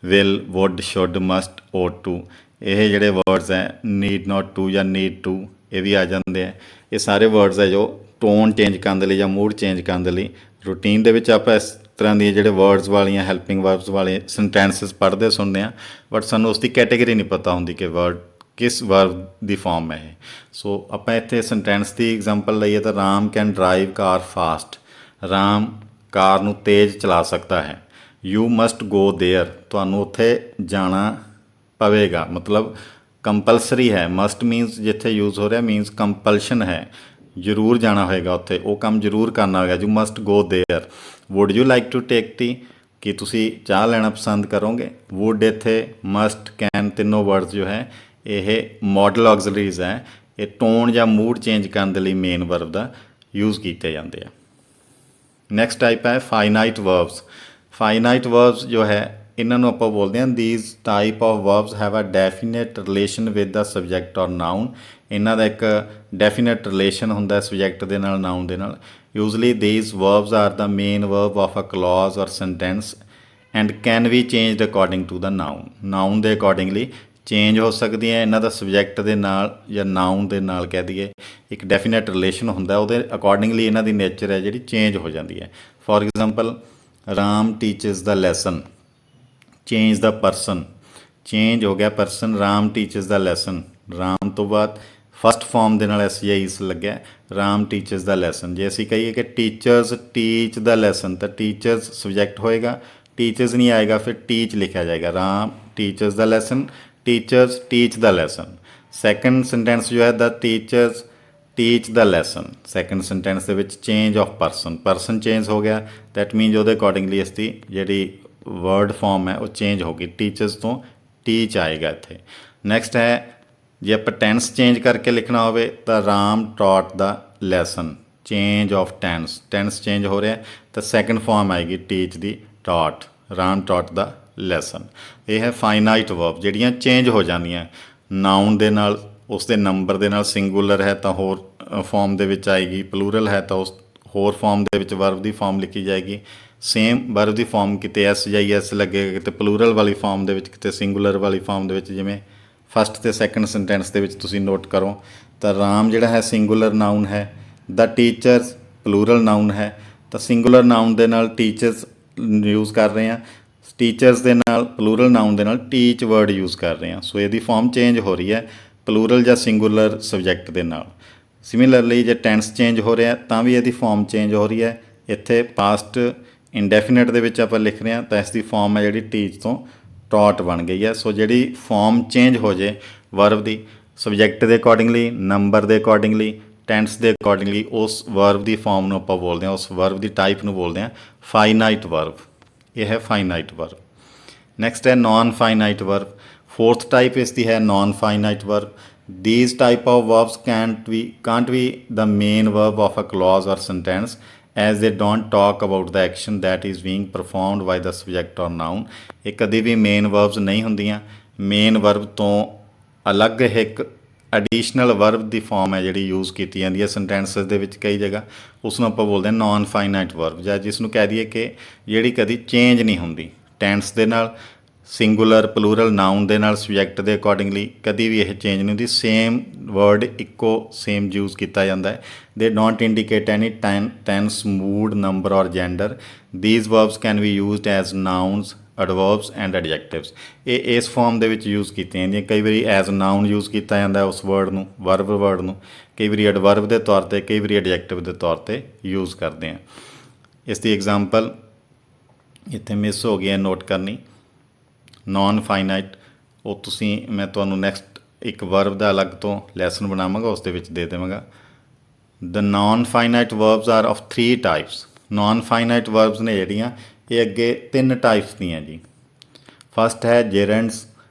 will, would, should, must, ought to, ਇਹ ਜਿਹੜੇ ਵਰਡਸ ਹੈ ਨੀਡ ਨਾਟ ਟੂ ਜਾਂ ਨੀਡ ਟੂ ਇਹ ਵੀ ਆ ਜਾਂਦੇ ਆ। ਇਹ ਸਾਰੇ ਵਰਡਸ ਹੈ ਜੋ ਟੋਨ ਚੇਂਜ ਕਰਨ ਦੇ ਲਈ ਜਾਂ ਮੂਡ ਚੇਂਜ ਕਰਨ ਦੇ ਲਈ ਰੂਟੀਨ ਦੇ ਵਿੱਚ ਆਪਾਂ ਇਸ ਤਰ੍ਹਾਂ ਦੀਆਂ ਜਿਹੜੇ ਵਰਡਸ ਵਾਲੀਆਂ ਹੈਲਪਿੰਗ ਵਰਬਸ ਵਾਲੇ ਸੈਂਟੈਂਸਸ ਪੜ੍ਹਦੇ ਸੁਣਦੇ ਹਾਂ, ਬਟ ਸਾਨੂੰ ਉਸਦੀ ਕੈਟੇਗਰੀ ਨਹੀਂ ਪਤਾ ਹੁੰਦੀ ਕਿ ਵਰਡ ਕਿਸ ਵਰਬ ਦੀ ਫਾਰਮ ਹੈ ਇਹ। ਸੋ ਆਪਾਂ ਇੱਥੇ ਸੈਂਟੈਂਸ ਦੀ ਐਗਜ਼ਾਮਪਲ ਲਈਏ ਤਾਂ Ram can drive car fast, Ram car ਨੂੰ ਤੇਜ਼ ਚਲਾ ਸਕਦਾ ਹੈ। ਯੂ ਮਸਟ ਗੋ ਦੇਅਰ, ਤੁਹਾਨੂੰ ਉੱਥੇ ਜਾਣਾ ਪਵੇਗਾ, ਮਤਲਬ ਕੰਪਲਸਰੀ ਹੈ। ਮਸਟ ਮੀਨਸ ਜਿੱਥੇ ਯੂਜ਼ ਹੋ ਰਿਹਾ ਮੀਨਸ ਕੰਪਲਸ਼ਨ ਹੈ, ਜ਼ਰੂਰ ਜਾਣਾ ਹੋਏਗਾ ਉੱਥੇ, ਉਹ ਕੰਮ ਜ਼ਰੂਰ ਕਰਨਾ ਹੋਏਗਾ। You must go there. Would you like to take tea, ਕੀ ਤੁਸੀਂ ਚਾਹ ਲੈਣਾ ਪਸੰਦ ਕਰੋਗੇ। ਵੁੱਡ ਇੱਥੇ, ਮਸਟ, ਕੈਨ ਤਿੰਨੋਂ ਵਰਡਸ ਜੋ ਹੈ ਇਹ ਮਾਡਲ ਆਕਜ਼ਲਰੀਜ਼ ਹੈ। ਇਹ ਟੋਨ ਜਾਂ ਮੂਡ ਚੇਂਜ ਕਰਨ ਦੇ ਲਈ ਮੇਨ ਵਰਬ ਦਾ ਯੂਜ਼ ਕੀਤੇ ਜਾਂਦੇ ਆ। ਨੈਕਸਟ ਟਾਈਪ ਹੈ ਫਾਈਨਾਈਟ ਵਰਬਸ। ਫਾਈਨਾਈਟ ਵਰਬਸ ਜੋ ਹੈ ਇਹਨਾਂ ਨੂੰ ਆਪਾਂ ਬੋਲਦੇ ਹਾਂ these type of verbs have a definite relation with the subject or noun। ਇਹਨਾਂ ਦਾ ਇੱਕ definite relation ਹੁੰਦਾ ਹੈ subject ਦੇ ਨਾਲ noun ਦੇ ਨਾਲ। usually these verbs are the main verb of a clause or sentence and can be changed according to the noun ਦੇ accordingly change ਹੋ ਸਕਦੀਆਂ। ਇਹਨਾਂ ਦਾ ਸਬਜੈਕਟ ਦੇ ਨਾਲ ਜਾਂ ਨਾਊਨ ਦੇ ਨਾਲ ਕਹਿ ਦਈਏ ਇੱਕ ਡੈਫੀਨੇਟ ਰਿਲੇਸ਼ਨ ਹੁੰਦਾ, ਉਹਦੇ ਅਕੋਰਡਿੰਗਲੀ ਇਹਨਾਂ ਦੀ ਨੇਚਰ ਹੈ ਜਿਹੜੀ ਚੇਂਜ ਹੋ ਜਾਂਦੀ ਹੈ। For example Ram ਟੀਚਸ the lesson, change the person, change ਹੋ ਗਿਆ ਪਰਸਨ, ਰਾਮ ਟੀਚਸ ਦਾ ਲੈਸਨ। ਰਾਮ ਤੋਂ ਬਾਅਦ ਫਸਟ ਫਾਰਮ ਦੇ ਨਾਲ SCIS ਲੱਗਿਆ, ਰਾਮ ਟੀਚਸ ਦਾ ਲੈਸਨ। ਜੇ ਅਸੀਂ ਕਹੀਏ ਕਿ ਟੀਚਰਸ ਟੀਚ ਦਾ ਲੈਸਨ ਤਾਂ ਟੀਚਰਸ ਸਬਜੈਕਟ ਹੋਏਗਾ, ਟੀਚਰਸ ਨਹੀਂ ਆਏਗਾ, ਫਿਰ ਟੀਚ ਲਿਖਿਆ ਜਾਏਗਾ। ਰਾਮ ਟੀਚਰਸ ਦਾ ਲੈਸਨ, ਟੀਚਰਸ ਟੀਚ ਦਾ ਲੈਸਨ। ਸੈਕੰਡ ਸੈਂਟੈਂਸ ਜੋ ਹੈ ਦਾ ਟੀਚਰਸ ਟੀਚ ਦਾ ਲੈਸਨ। ਸੈਕੰਡ ਸੈਂਟੈਂਸ ਦੇ ਵਿੱਚ change of person, person change ਹੋ ਗਿਆ, ਦੈਟ ਮੀਨਸ ਉਹਦੇ ਅਕੋਰਡਿੰਗਲੀ ਇਸ ਦੀ ਜਿਹੜੀ ਵਰਡ ਫਾਰਮ ਹੈ ਉਹ ਚੇਂਜ ਹੋ ਗਈ, ਟੀਚਰਸ ਤੋਂ ਟੀਚ ਆਏਗਾ ਇੱਥੇ। ਨੈਕਸਟ ਹੈ ਜੇ ਆਪਾਂ ਟੈਂਸ ਚੇਂਜ ਕਰਕੇ ਲਿਖਣਾ ਹੋਵੇ ਤਾਂ Ram taught the lesson, change of tense, tense change ਹੋ ਰਿਹਾ ਤਾਂ ਸੈਕੰਡ ਫਾਰਮ ਆਏਗੀ ਟੀਚ ਦੀ, taught, Ram taught the lesson. ਇਹ ਹੈ ਫਾਈਨਾਈਟ ਵਰਬ ਜਿਹੜੀਆਂ ਚੇਂਜ ਹੋ ਜਾਂਦੀਆਂ ਨਾਊਨ ਦੇ ਨਾਲ, ਉਸ ਦੇ ਨੰਬਰ ਦੇ ਨਾਲ। ਸਿੰਗੂਲਰ ਹੈ ਤਾਂ ਹੋਰ ਫਾਰਮ ਦੇ ਵਿੱਚ ਆਏਗੀ, ਪਲੂਰਲ ਹੈ ਤਾਂ ਉਸ ਹੋਰ ਫਾਰਮ ਦੇ ਵਿੱਚ ਵਰਬ ਦੀ ਫਾਰਮ ਲਿਖੀ ਜਾਏਗੀ। ਸੇਮ ਵਰਬ ਦੀ ਫਾਰਮ ਕਿਤੇ SJS ਲੱਗੇਗਾ, ਕਿਤੇ ਪਲੂਰਲ ਵਾਲੀ ਫਾਰਮ ਦੇ ਵਿੱਚ, ਕਿਤੇ ਸਿੰਗੂਲਰ ਵਾਲੀ ਫਾਰਮ ਦੇ ਵਿੱਚ। ਜਿਵੇਂ ਫਸਟ ਅਤੇ ਸੈਕੰਡ ਸੈਂਟੈਂਸ ਦੇ ਵਿੱਚ ਤੁਸੀਂ ਨੋਟ ਕਰੋ ਤਾਂ ਰਾਮ ਜਿਹੜਾ ਹੈ ਸਿੰਗੂਲਰ ਨਾਊਨ ਹੈ, ਦਾ ਟੀਚਰਸ ਪਲੂਰਲ ਨਾਊਨ ਹੈ, ਤਾਂ ਸਿੰਗੂਲਰ ਨਾਊਨ ਦੇ ਨਾਲ ਟੀਚਰਸ ਯੂਜ਼ ਕਰ ਰਹੇ ਹਾਂ, ਟੀਚਰਸ ਦੇ ਨਾਲ ਪਲੂਰਲ ਨਾਊਨ ਦੇ ਨਾਲ ਟੀਚ ਵਰਡ ਯੂਜ਼ ਕਰ ਰਹੇ ਹਾਂ। ਸੋ ਇਹਦੀ ਫਾਰਮ ਚੇਂਜ ਹੋ ਰਹੀ ਹੈ ਪਲੂਰਲ ਜਾਂ ਸਿੰਗੂਲਰ ਸਬਜੈਕਟ ਦੇ ਨਾਲ। ਸਿਮਿਲਰਲੀ ਜੇ ਟੈਂਸ ਚੇਂਜ ਹੋ ਰਿਹਾ ਤਾਂ ਵੀ ਇਹਦੀ ਫਾਰਮ ਚੇਂਜ ਹੋ ਰਹੀ ਹੈ। ਇੱਥੇ ਪਾਸਟ ਇੰਡੈਫੀਨਿਟ ਦੇ ਵਿੱਚ ਆਪਾਂ ਲਿਖ ਰਹੇ ਹਾਂ ਤਾਂ ਇਸ ਦੀ ਫਾਰਮ ਹੈ ਜਿਹੜੀ ਟੀਚ ਤੋਂ ਟੌਟ ਬਣ ਗਈ ਹੈ। ਸੋ ਜਿਹੜੀ ਫਾਰਮ ਚੇਂਜ ਹੋ ਜੇ ਵਰਬ ਦੀ ਸਬਜੈਕਟ ਦੇ ਅਕੋਰਡਿੰਗਲੀ, ਨੰਬਰ ਦੇ ਅਕੋਰਡਿੰਗਲੀ, ਟੈਂਸ ਦੇ ਅਕੋਰਡਿੰਗਲੀ, ਉਸ ਵਰਬ ਦੀ ਫਾਰਮ ਨੂੰ ਆਪਾਂ ਬੋਲਦੇ ਹਾਂ, ਉਸ ਵਰਬ ਦੀ ਟਾਈਪ ਨੂੰ ਬੋਲਦੇ ਹਾਂ ਫਾਈਨਾਈਟ ਵਰਬ। ਇਹ ਹੈ ਫਾਈਨਾਈਟ ਵਰਬ। ਨੈਕਸਟ ਹੈ non finite verb. Fourth type ਇਸ ਦੀ ਹੈ non finite verb. These type of verbs can't be the main verb of a clause or sentence as they don't talk about the action that is being performed by the subject or noun। ਇਹ ਕਦੇ ਵੀ main verbs ਨਹੀਂ ਹੁੰਦੀਆਂ। Main verb ਤੋਂ ਅਲੱਗ ਇੱਕ additional verb ਦੀ farm ਹੈ ਜਿਹੜੀ ਯੂਜ਼ ਕੀਤੀ ਜਾਂਦੀ ਹੈ ਸੈਂਟੈਂਸਸ ਦੇ ਵਿੱਚ ਕਈ ਜਗ੍ਹਾ, ਉਸ ਨੂੰ ਆਪਾਂ ਬੋਲਦੇ ਹਾਂ ਨੋਨ ਫਾਈਨਾਈਟ ਵਰਬ, ਜਾਂ ਜਿਸ ਨੂੰ ਕਹਿ ਦਈਏ ਕਿ ਜਿਹੜੀ ਕਦੀ ਚੇਂਜ ਨਹੀਂ ਹੁੰਦੀ। ਟੈਂਸ ਦੇ ਨਾਲ, ਸਿੰਗੂਲਰ ਪਲੂਰਲ ਨਾਊਨ ਦੇ ਨਾਲ, ਸਬਜੈਕਟ ਦੇ ਅਕੋਰਡਿੰਗਲੀ ਕਦੀ ਵੀ ਇਹ ਚੇਂਜ ਨਹੀਂ ਹੁੰਦੀ। ਸੇਮ ਵਰਡ ਇੱਕੋ ਸੇਮ ਯੂਜ਼ ਕੀਤਾ ਜਾਂਦਾ ਹੈ। They don't indicate any tense, mood, number or gender. These verbs can be used as nouns, adverbs and adjectives. ਇਹ ਇਸ ਫਾਰਮ ਦੇ ਵਿੱਚ ਯੂਜ਼ ਕੀਤੀਆਂ ਜਾਂਦੀਆਂ। ਕਈ ਵਾਰੀ ਐਜ਼ ਨਾਊਨ ਯੂਜ਼ ਕੀਤਾ ਜਾਂਦਾ ਉਸ ਵਰਡ ਨੂੰ, ਵਰਡ ਨੂੰ, ਕਈ ਵਾਰੀ ਐਡਵਰਬ ਦੇ ਤੌਰ 'ਤੇ, ਕਈ ਵਾਰੀ ਐਡਜੈਕਟਿਵ ਦੇ ਤੌਰ 'ਤੇ ਯੂਜ਼ ਕਰਦੇ ਹਾਂ। ਇਸ ਦੀ ਐਗਜ਼ਾਮਪਲ ਇੱਥੇ ਮਿਸ ਹੋ ਗਈ ਹੈ ਨੋਟ ਕਰਨੀ। ਨੋਨ ਫਾਈਨਾਈਟ ਉਹ ਤੁਸੀਂ, ਮੈਂ ਤੁਹਾਨੂੰ ਨੈਕਸਟ ਇੱਕ ਵਰਬ ਦਾ ਅਲੱਗ ਤੋਂ ਲੈਸਨ ਬਣਾਵਾਂਗਾ, ਉਸ ਦੇ ਵਿੱਚ ਦੇ ਦੇਵਾਂਗਾ। The non finite verbs are of 3 types. Non finite verbs ਨੇ ਜਿਹੜੀਆਂ ਇਹ ਅੱਗੇ 3 ਟਾਈਪਸ ਦੀਆਂ ਜੀ। ਫਸਟ ਹੈ ਜੇਰੈਂਡਸ,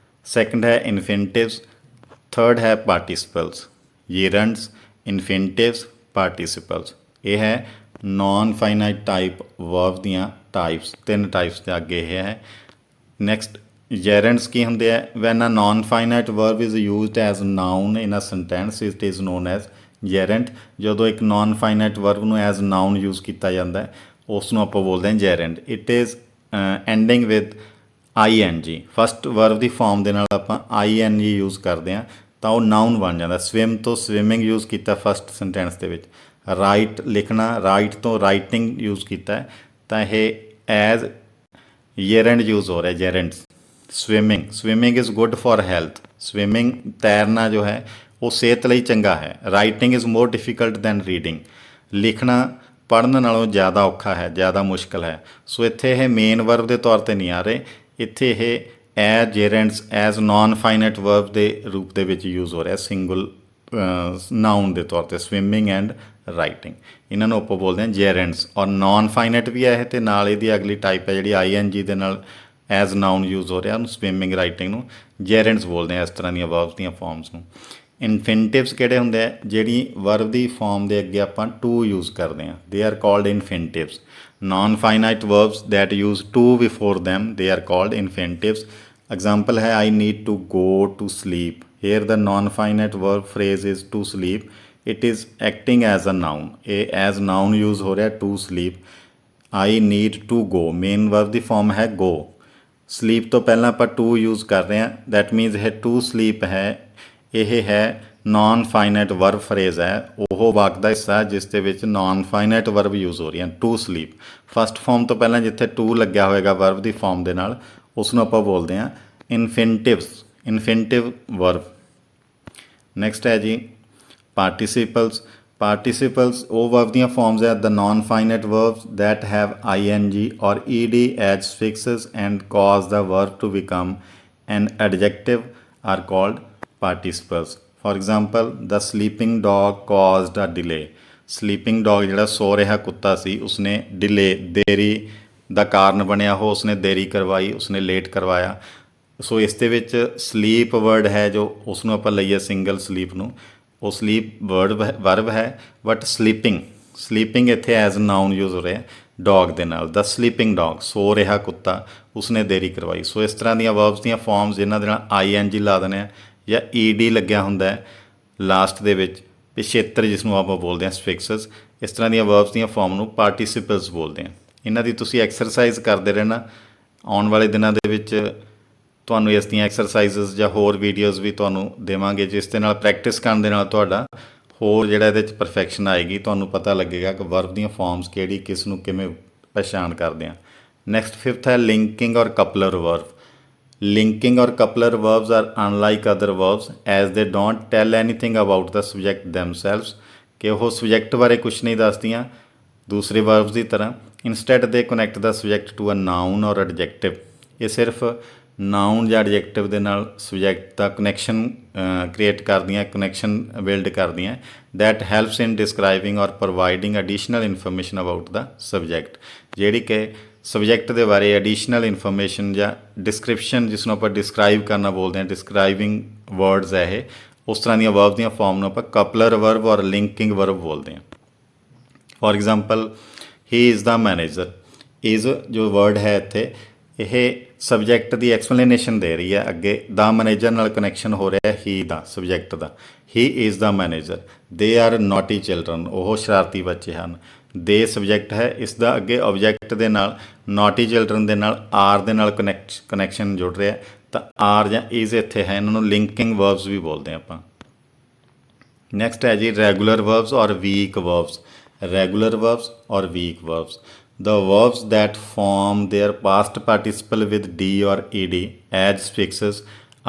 ਸੈਕੰਡ ਹੈ ਇਨਫਿਨਿਟਿਵਸ, ਥਰਡ ਹੈ ਪਾਰਟੀਸਿਪਲਸ। ਜੇਰੈਂਡਸ, ਇਨਫਿਨਿਟਿਵਸ, ਪਾਰਟੀਸਿਪਲਸ, ਇਹ ਹੈ ਨੋਨ ਫਾਈਨਾਈਟ ਟਾਈਪ ਵਰਬ ਦੀਆਂ ਟਾਈਪਸ। 3 ਟਾਈਪਸ ਦੇ ਅੱਗੇ ਇਹ ਹੈ। ਨੈਕਸਟ ਜੈਰੈਂਡਸ ਕੀ ਹੁੰਦੇ ਆ? When a non finite verb is used as noun in a sentence it is known as gerund. ਜਦੋਂ ਇੱਕ ਨੋਨ ਫਾਈਨਾਈਟ ਵਰਬ ਨੂੰ ਐਜ਼ ਨਾਊਨ ਯੂਜ਼ ਕੀਤਾ ਜਾਂਦਾ ਹੈ ਉਸ ਨੂੰ ਆਪਾਂ ਬੋਲਦੇ ਹਾਂ gerund. It is ending with ING। First verb ਦੀ ਫਾਰਮ ਦੇ ਨਾਲ ਆਪਾਂ ING ਯੂਜ਼ ਕਰਦੇ ਹਾਂ ਤਾਂ ਉਹ ਨਾਊਨ ਬਣ ਜਾਂਦਾ। ਸਵਿਮ ਤੋਂ ਸਵਿਮਿੰਗ ਯੂਜ਼ ਕੀਤਾ ਫਸਟ ਸੈਂਟੈਂਸ ਦੇ ਵਿੱਚ। ਰਾਈਟ ਲਿਖਣਾ, ਰਾਈਟ ਤੋਂ ਰਾਈਟਿੰਗ ਯੂਜ਼ ਕੀਤਾ ਤਾਂ ਇਹ ਐਜ਼ ਜੈਰੈਂਡ ਯੂਜ਼ ਹੋ ਰਿਹਾ, gerunds. Swimming is good for health. Swimming ਤੈਰਨਾ ਜੋ ਹੈ ਉਹ ਸਿਹਤ ਲਈ ਚੰਗਾ ਹੈ। Writing is more difficult than reading. ਲਿਖਣਾ ਪੜ੍ਹਨ ਨਾਲੋਂ ਜ਼ਿਆਦਾ ਔਖਾ ਹੈ, ਜ਼ਿਆਦਾ ਮੁਸ਼ਕਿਲ ਹੈ। ਸੋ ਇੱਥੇ ਇਹ ਮੇਨ ਵਰਬ ਦੇ ਤੌਰ 'ਤੇ ਨਹੀਂ ਆ ਰਹੇ, ਇੱਥੇ ਇਹ as gerunds as non finite verb ਦੇ ਰੂਪ ਦੇ ਵਿੱਚ ਯੂਜ਼ ਹੋ ਰਿਹਾ, ਸਿੰਗਲ ਨਾਊਨ ਦੇ ਤੌਰ 'ਤੇ। ਸਵਿਮਿੰਗ ਐਂਡ ਰਾਈਟਿੰਗ, ਇਹਨਾਂ ਨੂੰ ਆਪਾਂ ਬੋਲਦੇ ਹਾਂ ਜੇਰੈਂਡਸ। ਔਰ ਨੋਨ ਫਾਈਨਾਈਟ ਵੀ ਹੈ ਇਹ, ਅਤੇ ਨਾਲ ਇਹਦੀ ਅਗਲੀ ਟਾਈਪ ਹੈ ਜਿਹੜੀ ING ਦੇ ਨਾਲ ਐਜ਼ ਨਾਊਨ ਯੂਜ਼ ਹੋ ਰਿਹਾ, ਉਹਨੂੰ ਸਵਿਮਿੰਗ, ਰਾਈਟਿੰਗ ਨੂੰ ਜੇਰੈਂਡਸ ਬੋਲਦੇ ਹਾਂ। ਇਸ ਤਰ੍ਹਾਂ ਦੀਆਂ ਵਰਬਸ ਦੀਆਂ ਫਾਰਮਸ ਨੂੰ। ਇਨਫਿਨਿਟਿਵਸ ਕਿਹੜੇ ਹੁੰਦੇ ਆ, ਜਿਹੜੀ ਵਰਬ ਦੀ ਫਾਰਮ ਦੇ ਅੱਗੇ ਆਪਾਂ ਟੂ ਯੂਜ਼ ਕਰਦੇ ਹਾਂ, they are called infinitives. Non finite verbs that use to before them, they are called infinitives. Example है I need to go to sleep. Here the non finite verb phrase is to sleep. It is acting as a noun. ये as noun use हो रहा है to sleep. I need to go, main verb the form ਹੈ go. sleep ਤੋਂ ਪਹਿਲਾਂ ਆਪਾਂ to use ਕਰ ਰਹੇ ਹਾਂ, that means ਇਹ to sleep ਹੈ, ਇਹ ਹੈ ਨॉन फाइनाइट वर्ब फ्रेज है, ਉਹ ਵਾਕ ਦਾ ਹਿੱਸਾ ਜਿਸ ਦੇ ਵਿੱਚ ਨॉन फाइनाइट वर्ब ਯੂਜ਼ ਹੋ ਰਹੀਆਂ। ਟੂ ਸਲੀਪ ਫਸਟ ਫਾਰਮ ਤੋਂ ਪਹਿਲਾਂ ਜਿੱਥੇ ਟੂ ਲੱਗਿਆ ਹੋਏਗਾ ਵਰਬ ਦੀ ਫਾਰਮ ਦੇ ਨਾਲ, ਉਸ ਨੂੰ ਆਪਾਂ ਬੋਲਦੇ ਹਾਂ ਇਨਫਿਨਿਟਿਵਸ, ਇਨਫਿਨਿਟਿਵ ਵਰਬ। ਨੈਕਸਟ ਹੈ ਜੀ ਪਾਰਟੀਸੀਪਲਸ। ਪਾਰਟੀਸੀਪਲਸ ਉਹ ਵਰਬ ਦੀਆਂ ਫਾਰਮਸ ਹੈ, ਦ ਨॉन finite verbs that have ing or ed as suffixes and cause the verb to become an adjective are called participles. For example, the sleeping dog caused a delay. sleeping dog ਜਿਹੜਾ ਸੋ ਰਿਹਾ ਕੁੱਤਾ ਸੀ, ਉਸਨੇ delay ਦੇਰੀ ਦਾ ਕਾਰਨ ਬਣਿਆ, ਉਹ ਉਸਨੇ ਦੇਰੀ ਕਰਵਾਈ, ਉਸਨੇ ਲੇਟ ਕਰਵਾਇਆ। ਸੋ ਇਸ ਦੇ ਵਿੱਚ sleep word ਹੈ ਜੋ ਉਸ ਨੂੰ ਆਪਾਂ ਲਈਏ ਸਿੰਗਲ sleep ਨੂੰ, ਉਹ sleep ਵਰਬ ਹੈ, ਬਟ sleeping ਇੱਥੇ ਐਜ਼ ਨਾਊਨ ਯੂਜ਼ ਹੋ ਰਿਹਾ ਡੌਗ ਦੇ ਨਾਲ। ਦ ਸਲੀਪਿੰਗ ਡੌਗ ਸੋ ਰਿਹਾ ਕੁੱਤਾ, ਉਸਨੇ ਦੇਰੀ ਕਰਵਾਈ। ਸੋ ਇਸ ਤਰ੍ਹਾਂ ਦੀਆਂ ਵਰਬਸ ਦੀਆਂ ਫਾਰਮਸ ਜਿਨ੍ਹਾਂ ਦੇ ਨਾਲ ing ਲਾ ਦਿੰਦੇ ਆ ਜਾਂ ed ਲੱਗਿਆ ਹੁੰਦਾ ਹੈ ਲਾਸਟ ਦੇ ਵਿੱਚ, ਪਿਛੇਤਰ ਜਿਸ ਨੂੰ ਆਪਾਂ ਬੋਲਦੇ ਹਾਂ ਸਫਿਕਸਸ, ਇਸ ਤਰ੍ਹਾਂ ਦੀਆਂ ਵਰਬਸ ਦੀਆਂ ਫਾਰਮ ਨੂੰ ਪਾਰਟੀਸੀਪਲਸ ਬੋਲਦੇ ਹਾਂ। ਇਹਨਾਂ ਦੀ ਤੁਸੀਂ ਐਕਸਰਸਾਈਜ਼ ਕਰਦੇ ਰਹਿਣਾ, ਆਉਣ ਵਾਲੇ ਦਿਨਾਂ ਦੇ ਵਿੱਚ ਤੁਹਾਨੂੰ ਇਸ ਦੀਆਂ ਐਕਸਰਸਾਈਜ਼ਸ ਜਾਂ ਹੋਰ ਵੀਡੀਓਜ਼ ਵੀ ਤੁਹਾਨੂੰ ਦੇਵਾਂਗੇ, ਜਿਸ ਦੇ ਨਾਲ ਪ੍ਰੈਕਟਿਸ ਕਰਨ ਦੇ ਨਾਲ ਤੁਹਾਡਾ ਹੋਰ ਜਿਹੜਾ ਇਹਦੇ 'ਚ ਪਰਫੈਕਸ਼ਨ ਆਏਗੀ, ਤੁਹਾਨੂੰ ਪਤਾ ਲੱਗੇਗਾ ਕਿ ਵਰਬ ਦੀਆਂ ਫਾਰਮਸ ਕਿਹੜੀ ਕਿਸ ਨੂੰ ਕਿਵੇਂ ਪਛਾਣ ਕਰਦੇ ਹਾਂ। ਨੈਕਸਟ ਫਿਫਥ ਹੈ ਲਿੰਕਿੰਗ ਔਰ coupler verb. Linking or coupler verbs are unlike other verbs as they don't tell anything about the subject themselves, ਕਿ ਉਹ ਸਬਜੈਕਟ ਬਾਰੇ ਕੁਛ ਨਹੀਂ ਦੱਸਦੀਆਂ ਦੂਸਰੇ verbs ਦੀ ਤਰ੍ਹਾਂ। Instead they connect the subject to a noun or adjective. ਇਹ ਸਿਰਫ ਨਾਊਨ ਜਾਂ ਐਡਜੈਕਟਿਵ ਦੇ ਨਾਲ ਸਬਜੈਕਟ ਦਾ ਕਨੈਕਸ਼ਨ ਕ੍ਰੀਏਟ ਕਰਦੀਆਂ, ਕਨੈਕਸ਼ਨ ਬਿਲਡ ਕਰਦੀਆਂ, that helps in describing or providing additional information about the subject, ਜਿਹੜੀ ਕਿ ਸਬਜੈਕਟ ਦੇ ਬਾਰੇ ਐਡੀਸ਼ਨਲ ਇਨਫੋਰਮੇਸ਼ਨ ਜਾਂ ਡਿਸਕ੍ਰਿਪਸ਼ਨ, ਜਿਸ ਨੂੰ ਆਪਾਂ ਡਿਸਕ੍ਰਾਈਬ ਕਰਨਾ ਬੋਲਦੇ ਹਾਂ, ਡਿਸਕ੍ਰਾਈਬਿੰਗ ਵਰਡਸ ਹੈ ਇਹ, ਉਸ ਤਰ੍ਹਾਂ ਦੀਆਂ ਵਰਬ ਦੀਆਂ ਫਾਰਮ ਨੂੰ ਆਪਾਂ ਕਪਲਰ ਵਰਬ ਔਰ ਲਿੰਕਿੰਗ ਵਰਬ ਬੋਲਦੇ ਹਾਂ। Four example he is the manager. Is ਜੋ ਵਰਡ ਹੈ ਇੱਥੇ, ਇਹ ਸਬਜੈਕਟ ਦੀ ਐਕਸਪਲੇਨੇਸ਼ਨ ਦੇ ਰਹੀ ਹੈ, ਅੱਗੇ ਦਾ ਮੈਨੇਜਰ ਨਾਲ ਕਨੈਕਸ਼ਨ ਹੋ ਰਿਹਾ ਹੀ ਦਾ ਸਬਜੈਕਟ ਦਾ। He is the manager. They are naughty children, ਉਹ ਸ਼ਰਾਰਤੀ ਬੱਚੇ ਹਨ। ਦੇ ਸਬਜੈਕਟ ਹੈ, ਇਸ ਦਾ ਅੱਗੇ ਆਬਜੈਕਟ ਦੇ ਨਾਲ ਨੋਟੀ ਚਿਲਡਰਨ ਦੇ ਨਾਲ ਆਰ ਦੇ ਨਾਲ ਕਨੈਕਸ਼ਨ ਜੁੜ ਰਿਹਾ, ਤਾਂ ਆਰ ਜਾਂ ਇਜ਼ ਇੱਥੇ ਹੈ, ਇਹਨਾਂ ਨੂੰ ਲਿੰਕਿੰਗ ਵਰਬਸ ਵੀ ਬੋਲਦੇ ਹਾਂ ਆਪਾਂ। ਨੈਕਸਟ ਹੈ ਜੀ ਰੈਗੂਲਰ ਵਰਬਸ ਔਰ ਵੀਕ ਵਰਬਸ। ਰੈਗੂਲਰ ਵਰਬਸ ਔਰ weak verbs, the verbs that form their past participle with d or ed as suffixes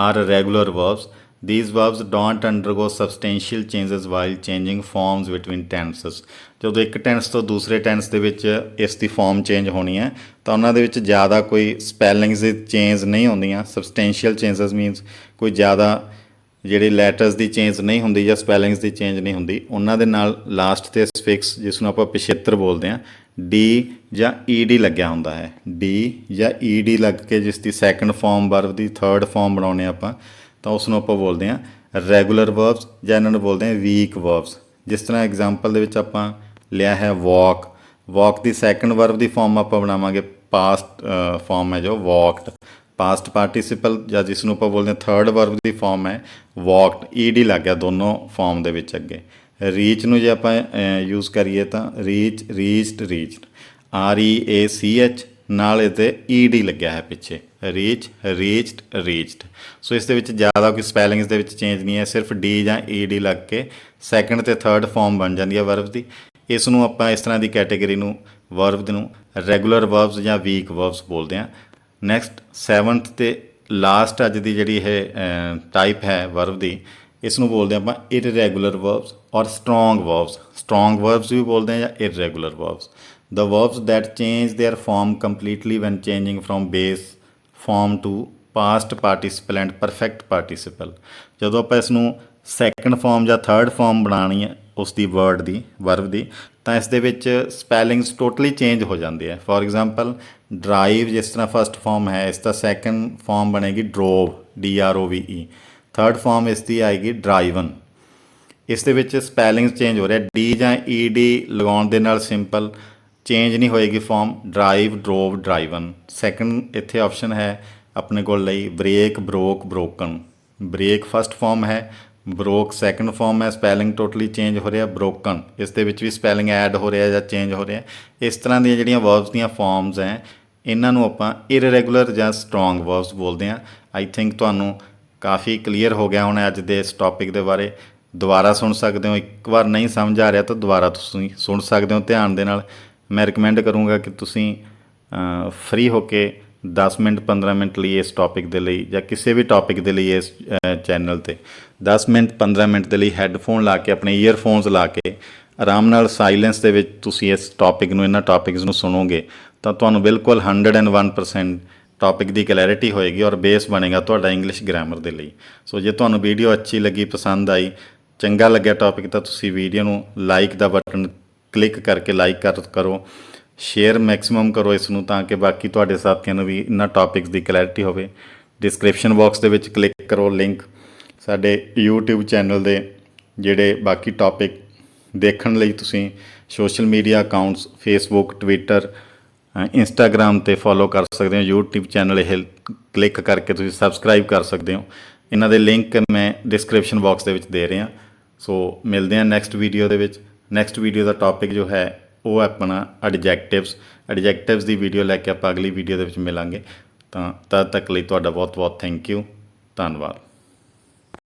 are regular verbs. These verbs don't undergo substantial changes while changing forms between tenses. ਜਦੋਂ ਇੱਕ tens ਤੋਂ ਦੂਸਰੇ tens ਦੇ ਵਿੱਚ ਇਸ ਦੀ farm change ਹੋਣੀ ਹੈ, ਤਾਂ ਉਹਨਾਂ ਦੇ ਵਿੱਚ ਜ਼ਿਆਦਾ ਕੋਈ ਸਪੈਲਿੰਗਸ ਦੀ ਚੇਂਜ ਨਹੀਂ ਹੁੰਦੀਆਂ। ਸਬਸਟੈਂਸ਼ੀਅਲ ਚੇਂਜਸ ਮੀਨਸ ਕੋਈ ਜ਼ਿਆਦਾ ਜਿਹੜੀ ਲੈਟਰਸ ਦੀ ਚੇਂਜ ਨਹੀਂ ਹੁੰਦੀ ਜਾਂ ਸਪੈਲਿੰਗਸ ਦੀ ਚੇਂਜ ਨਹੀਂ ਹੁੰਦੀ, ਉਹਨਾਂ ਦੇ ਨਾਲ ਲਾਸਟ 'ਤੇ ਸਫਿਕਸ ਜਿਸ ਨੂੰ ਆਪਾਂ ਪਿਛੇਤਰ ਬੋਲਦੇ ਹਾਂ, ਡੀ ਜਾਂ ਈ ਡੀ ਲੱਗਿਆ ਹੁੰਦਾ ਹੈ। ਡੀ ਜਾਂ ਈ ਡੀ ਲੱਗ ਕੇ ਜਿਸ ਦੀ ਸੈਕੰਡ ਫਾਰਮ ਵਰਬ ਦੀ ਥਰਡ ਫਾਰਮ ਬਣਾਉਂਦੇ ਆਪਾਂ, ਤਾਂ ਉਸ ਨੂੰ ਆਪਾਂ ਬੋਲਦੇ ਹਾਂ ਰੈਗੂਲਰ ਵਰਬਸ ਜਾਂ ਇਹਨਾਂ ਨੂੰ ਬੋਲਦੇ ਹਾਂ ਵੀਕ ਵਰਬਸ। ਜਿਸ ਤਰ੍ਹਾਂ ਐਗਜ਼ਾਮਪਲ ਦੇ ਵਿੱਚ ਆਪਾਂ ਲਿਆ ਹੈ ਵਾਕ। ਵਾਕ ਦੀ ਸੈਕੰਡ ਵਰਬ ਦੀ ਫਾਰਮ ਆਪਾਂ ਬਣਾਵਾਂਗੇ ਪਾਸਟ ਫਾਰਮ ਹੈ ਜੋ ਵਾਕਡ। ਪਾਸਟ ਪਾਰਟੀਸੀਪਲ ਜਾਂ ਜਿਸ ਨੂੰ ਆਪਾਂ ਬੋਲਦੇ ਹਾਂ ਥਰਡ ਵਰਬ ਦੀ ਫਾਰਮ ਹੈ ਵਾਕਡ, ਈ ਡੀ ਲੱਗ ਗਿਆ ਦੋਨੋਂ ਫਾਰਮ ਦੇ ਵਿੱਚ ਅੱਗੇ। ਰੀਚ ਨੂੰ ਜੇ ਆਪਾਂ ਯੂਜ਼ ਕਰੀਏ ਤਾਂ ਰੀਚ, ਰੀਚਡ, ਰੀਚਡ, REACH ਨਾਲ ਇਹਦੇ ਈ ਡੀ ਲੱਗਿਆ ਹੈ ਪਿੱਛੇ, ਰੀਚ, ਰੀਚਡ, ਰੀਚਡ। ਸੋ ਇਸ ਦੇ ਵਿੱਚ ਜ਼ਿਆਦਾ ਕੋਈ ਸਪੈਲਿੰਗਸ ਦੇ ਵਿੱਚ ਚੇਂਜ ਨਹੀਂ ਹੈ, ਸਿਰਫ ਡੀ ਜਾਂ ਈ ਡੀ ਲੱਗ ਕੇ ਸੈਕੰਡ ਅਤੇ ਥਰਡ ਫਾਰਮ ਬਣ ਜਾਂਦੀ ਹੈ ਵਰਬ ਦੀ। ਇਸ ਨੂੰ ਆਪਾਂ ਇਸ ਤਰ੍ਹਾਂ ਦੀ ਕੈਟੇਗਰੀ ਨੂੰ ਵਰਬ ਨੂੰ ਰੈਗੂਲਰ ਵਰਬਸ ਜਾਂ ਵੀਕ ਵਰਬਸ ਬੋਲਦੇ ਹਾਂ। ਨੈਕਸਟ 7th ਅਤੇ ਲਾਸਟ ਅੱਜ ਦੀ ਜਿਹੜੀ ਇਹ ਟਾਈਪ ਹੈ ਵਰਬ ਦੀ, ਇਸ ਨੂੰ ਬੋਲਦੇ ਆਪਾਂ irregular verbs or strong verbs. Strong verbs ਵੀ ਬੋਲਦੇ ਹਾਂ ਜਾਂ irregular verbs. The verbs that change their form completely when changing from base form to past participle and perfect participle. ਜਦੋਂ ਆਪਾਂ ਇਸ ਨੂੰ ਸੈਕੰਡ ਫਾਰਮ ਜਾਂ ਥਰਡ ਫਾਰਮ ਬਣਾਉਣੀ ਹੈ ਉਸ ਦੀ ਵਰਡ ਦੀ, ਵਰਬ ਦੀ, ਤਾਂ ਇਸ ਦੇ ਵਿੱਚ ਸਪੈਲਿੰਗਸ ਟੋਟਲੀ ਚੇਂਜ ਹੋ ਜਾਂਦੇ ਹੈ। ਫੋਰ ਐਗਜ਼ਾਮਪਲ ਡਰਾਈਵ ਜਿਸ ਤਰ੍ਹਾਂ ਫਸਟ ਫਾਰਮ ਹੈ, ਇਸ ਦਾ ਸੈਕੰਡ ਫਾਰਮ ਬਣੇਗੀ ਡਰੋਵ, DROVE। ਥਰਡ ਫਾਰਮ ਇਸ ਦੀ ਆਏਗੀ ਡਰਾਈਵਨ, ਇਸ ਦੇ ਵਿੱਚ ਸਪੈਲਿੰਗਸ ਚੇਂਜ ਹੋ ਰਿਹਾ, ਡੀ ਜਾਂ ਈ ਡੀ ਲਗਾਉਣ ਦੇ ਨਾਲ ਸਿੰਪਲ ਚੇਂਜ ਨਹੀਂ ਹੋਏਗੀ form. Drive, drove, driven. Second ਇੱਥੇ ਆਪਸ਼ਨ ਹੈ ਆਪਣੇ ਕੋਲ ਲਈ break, broke, broken. Break first form ਹੈ, ਬ੍ਰੋਕ ਸੈਕੰਡ ਫਾਰਮ ਹੈ। ਸਪੈਲਿੰਗ ਟੋਟਲੀ ਚੇਂਜ ਹੋ ਰਿਹਾ। ਬ੍ਰੋਕਨ ਇਸ ਦੇ ਵਿੱਚ ਵੀ ਸਪੈਲਿੰਗ ਐਡ ਹੋ ਰਿਹਾ ਜਾਂ ਚੇਂਜ ਹੋ ਰਿਹਾ। ਇਸ ਤਰ੍ਹਾਂ ਦੀਆਂ ਜਿਹੜੀਆਂ ਵਰਬਸ ਦੀਆਂ ਫਾਰਮਸ ਹੈ ਇਹਨਾਂ ਨੂੰ ਆਪਾਂ ਇਰਰੈਗੂਲਰ ਜਾਂ ਸਟਰੋਂਗ ਵਰਬਸ ਬੋਲਦੇ ਹਾਂ। ਆਈ ਥਿੰਕ ਤੁਹਾਨੂੰ ਕਾਫੀ ਕਲੀਅਰ ਹੋ ਗਿਆ ਹੁਣ ਅੱਜ ਦੇ ਇਸ ਟੌਪਿਕ ਦੇ ਬਾਰੇ। ਦੁਬਾਰਾ ਸੁਣ ਸਕਦੇ ਹੋ, ਇੱਕ ਵਾਰ ਨਹੀਂ ਸਮਝ ਆ ਰਿਹਾ ਤਾਂ ਦੁਬਾਰਾ ਤੁਸੀਂ ਸੁਣ ਸਕਦੇ ਹੋ ਧਿਆਨ ਦੇ ਨਾਲ। ਮੈਂ ਰਿਕਮੈਂਡ ਕਰੂੰਗਾ ਕਿ ਤੁਸੀਂ ਫ੍ਰੀ ਹੋ ਕੇ 10 ਮਿੰਟ 15 ਮਿੰਟ ਲਈ ਇਸ ਟੌਪਿਕ ਦੇ ਲਈ ਜਾਂ ਕਿਸੇ ਵੀ ਟੌਪਿਕ ਦੇ ਲਈ ਇਸ ਚੈਨਲ 'ਤੇ 10 ਮਿੰਟ 15 ਮਿੰਟ ਦੇ ਲਈ ਹੈੱਡਫੋਨ ਲਾ ਕੇ, ਆਪਣੇ ਈਅਰਫੋਨਸ ਲਾ ਕੇ ਆਰਾਮ ਨਾਲ ਸਾਈਲੈਂਸ ਦੇ ਵਿੱਚ ਤੁਸੀਂ ਇਸ ਟੌਪਿਕ ਨੂੰ, ਇਹਨਾਂ ਟੌਪਿਕਸ ਨੂੰ ਸੁਣੋਗੇ ਤਾਂ ਤੁਹਾਨੂੰ ਬਿਲਕੁਲ 101% ਟੌਪਿਕ ਦੀ ਕਲੈਰਿਟੀ ਹੋਏਗੀ ਔਰ ਬੇਸ ਬਣੇਗਾ ਤੁਹਾਡਾ ਇੰਗਲਿਸ਼ ਗ੍ਰਾਮਰ ਦੇ ਲਈ। ਸੋ ਜੇ ਤੁਹਾਨੂੰ ਵੀਡੀਓ ਅੱਛੀ ਲੱਗੀ, ਪਸੰਦ ਆਈ, ਚੰਗਾ ਲੱਗਿਆ ਟੌਪਿਕ, ਤਾਂ ਤੁਸੀਂ ਵੀਡੀਓ ਨੂੰ ਲਾਈਕ ਦਾ ਬਟਨ ਕਲਿੱਕ ਕਰਕੇ ਲਾਈਕ ਕਰੋ, ਸ਼ੇਅਰ ਮੈਕਸਿਮਮ ਕਰੋ ਇਸ ਨੂੰ ਤਾਂ ਕਿ ਬਾਕੀ ਤੁਹਾਡੇ ਸਾਥੀਆਂ ਨੂੰ ਵੀ ਇਹਨਾਂ ਟੌਪਿਕਸ ਦੀ ਕਲੈਰਿਟੀ ਹੋਵੇ। ਡਿਸਕ੍ਰਿਪਸ਼ਨ ਬਾਕਸ ਦੇ ਵਿੱਚ ਕਲਿੱਕ ਕਰੋ ਲਿੰਕ ਸਾਡੇ YouTube ਚੈਨਲ ਦੇ, ਜਿਹੜੇ ਬਾਕੀ ਟੌਪਿਕ ਦੇਖਣ ਲਈ ਤੁਸੀਂ social media accounts Facebook, Twitter, Instagram 'ਤੇ ਫੋਲੋ ਕਰ ਸਕਦੇ ਹੋ। YouTube ਚੈਨਲ ਇਹ ਕਲਿੱਕ ਕਰਕੇ ਤੁਸੀਂ ਸਬਸਕ੍ਰਾਈਬ ਕਰ ਸਕਦੇ ਹੋ। ਇਹਨਾਂ ਦੇ ਲਿੰਕ ਮੈਂ ਡਿਸਕ੍ਰਿਪਸ਼ਨ ਬਾਕਸ ਦੇ ਵਿੱਚ ਦੇ ਰਿਹਾ। ਸੋ ਮਿਲਦੇ ਹਾਂ ਨੈਕਸਟ ਵੀਡੀਓ ਦੇ ਵਿੱਚ। ਨੈਕਸਟ ਵੀਡੀਓ ਦਾ ਟੌਪਿਕ ਜੋ ਹੈ ਉਹ ਆਪਣਾ ਐਡਜੈਕਟਿਵਸ ਦੀ ਵੀਡੀਓ ਲੈ ਕੇ ਆਪਾਂ ਅਗਲੀ ਵੀਡੀਓ ਦੇ ਵਿੱਚ ਮਿਲਾਂਗੇ। ਤਾਂ ਤਦ ਤੱਕ ਲਈ ਤੁਹਾਡਾ ਬਹੁਤ ਬਹੁਤ ਥੈਂਕ ਯੂ, ਧੰਨਵਾਦ।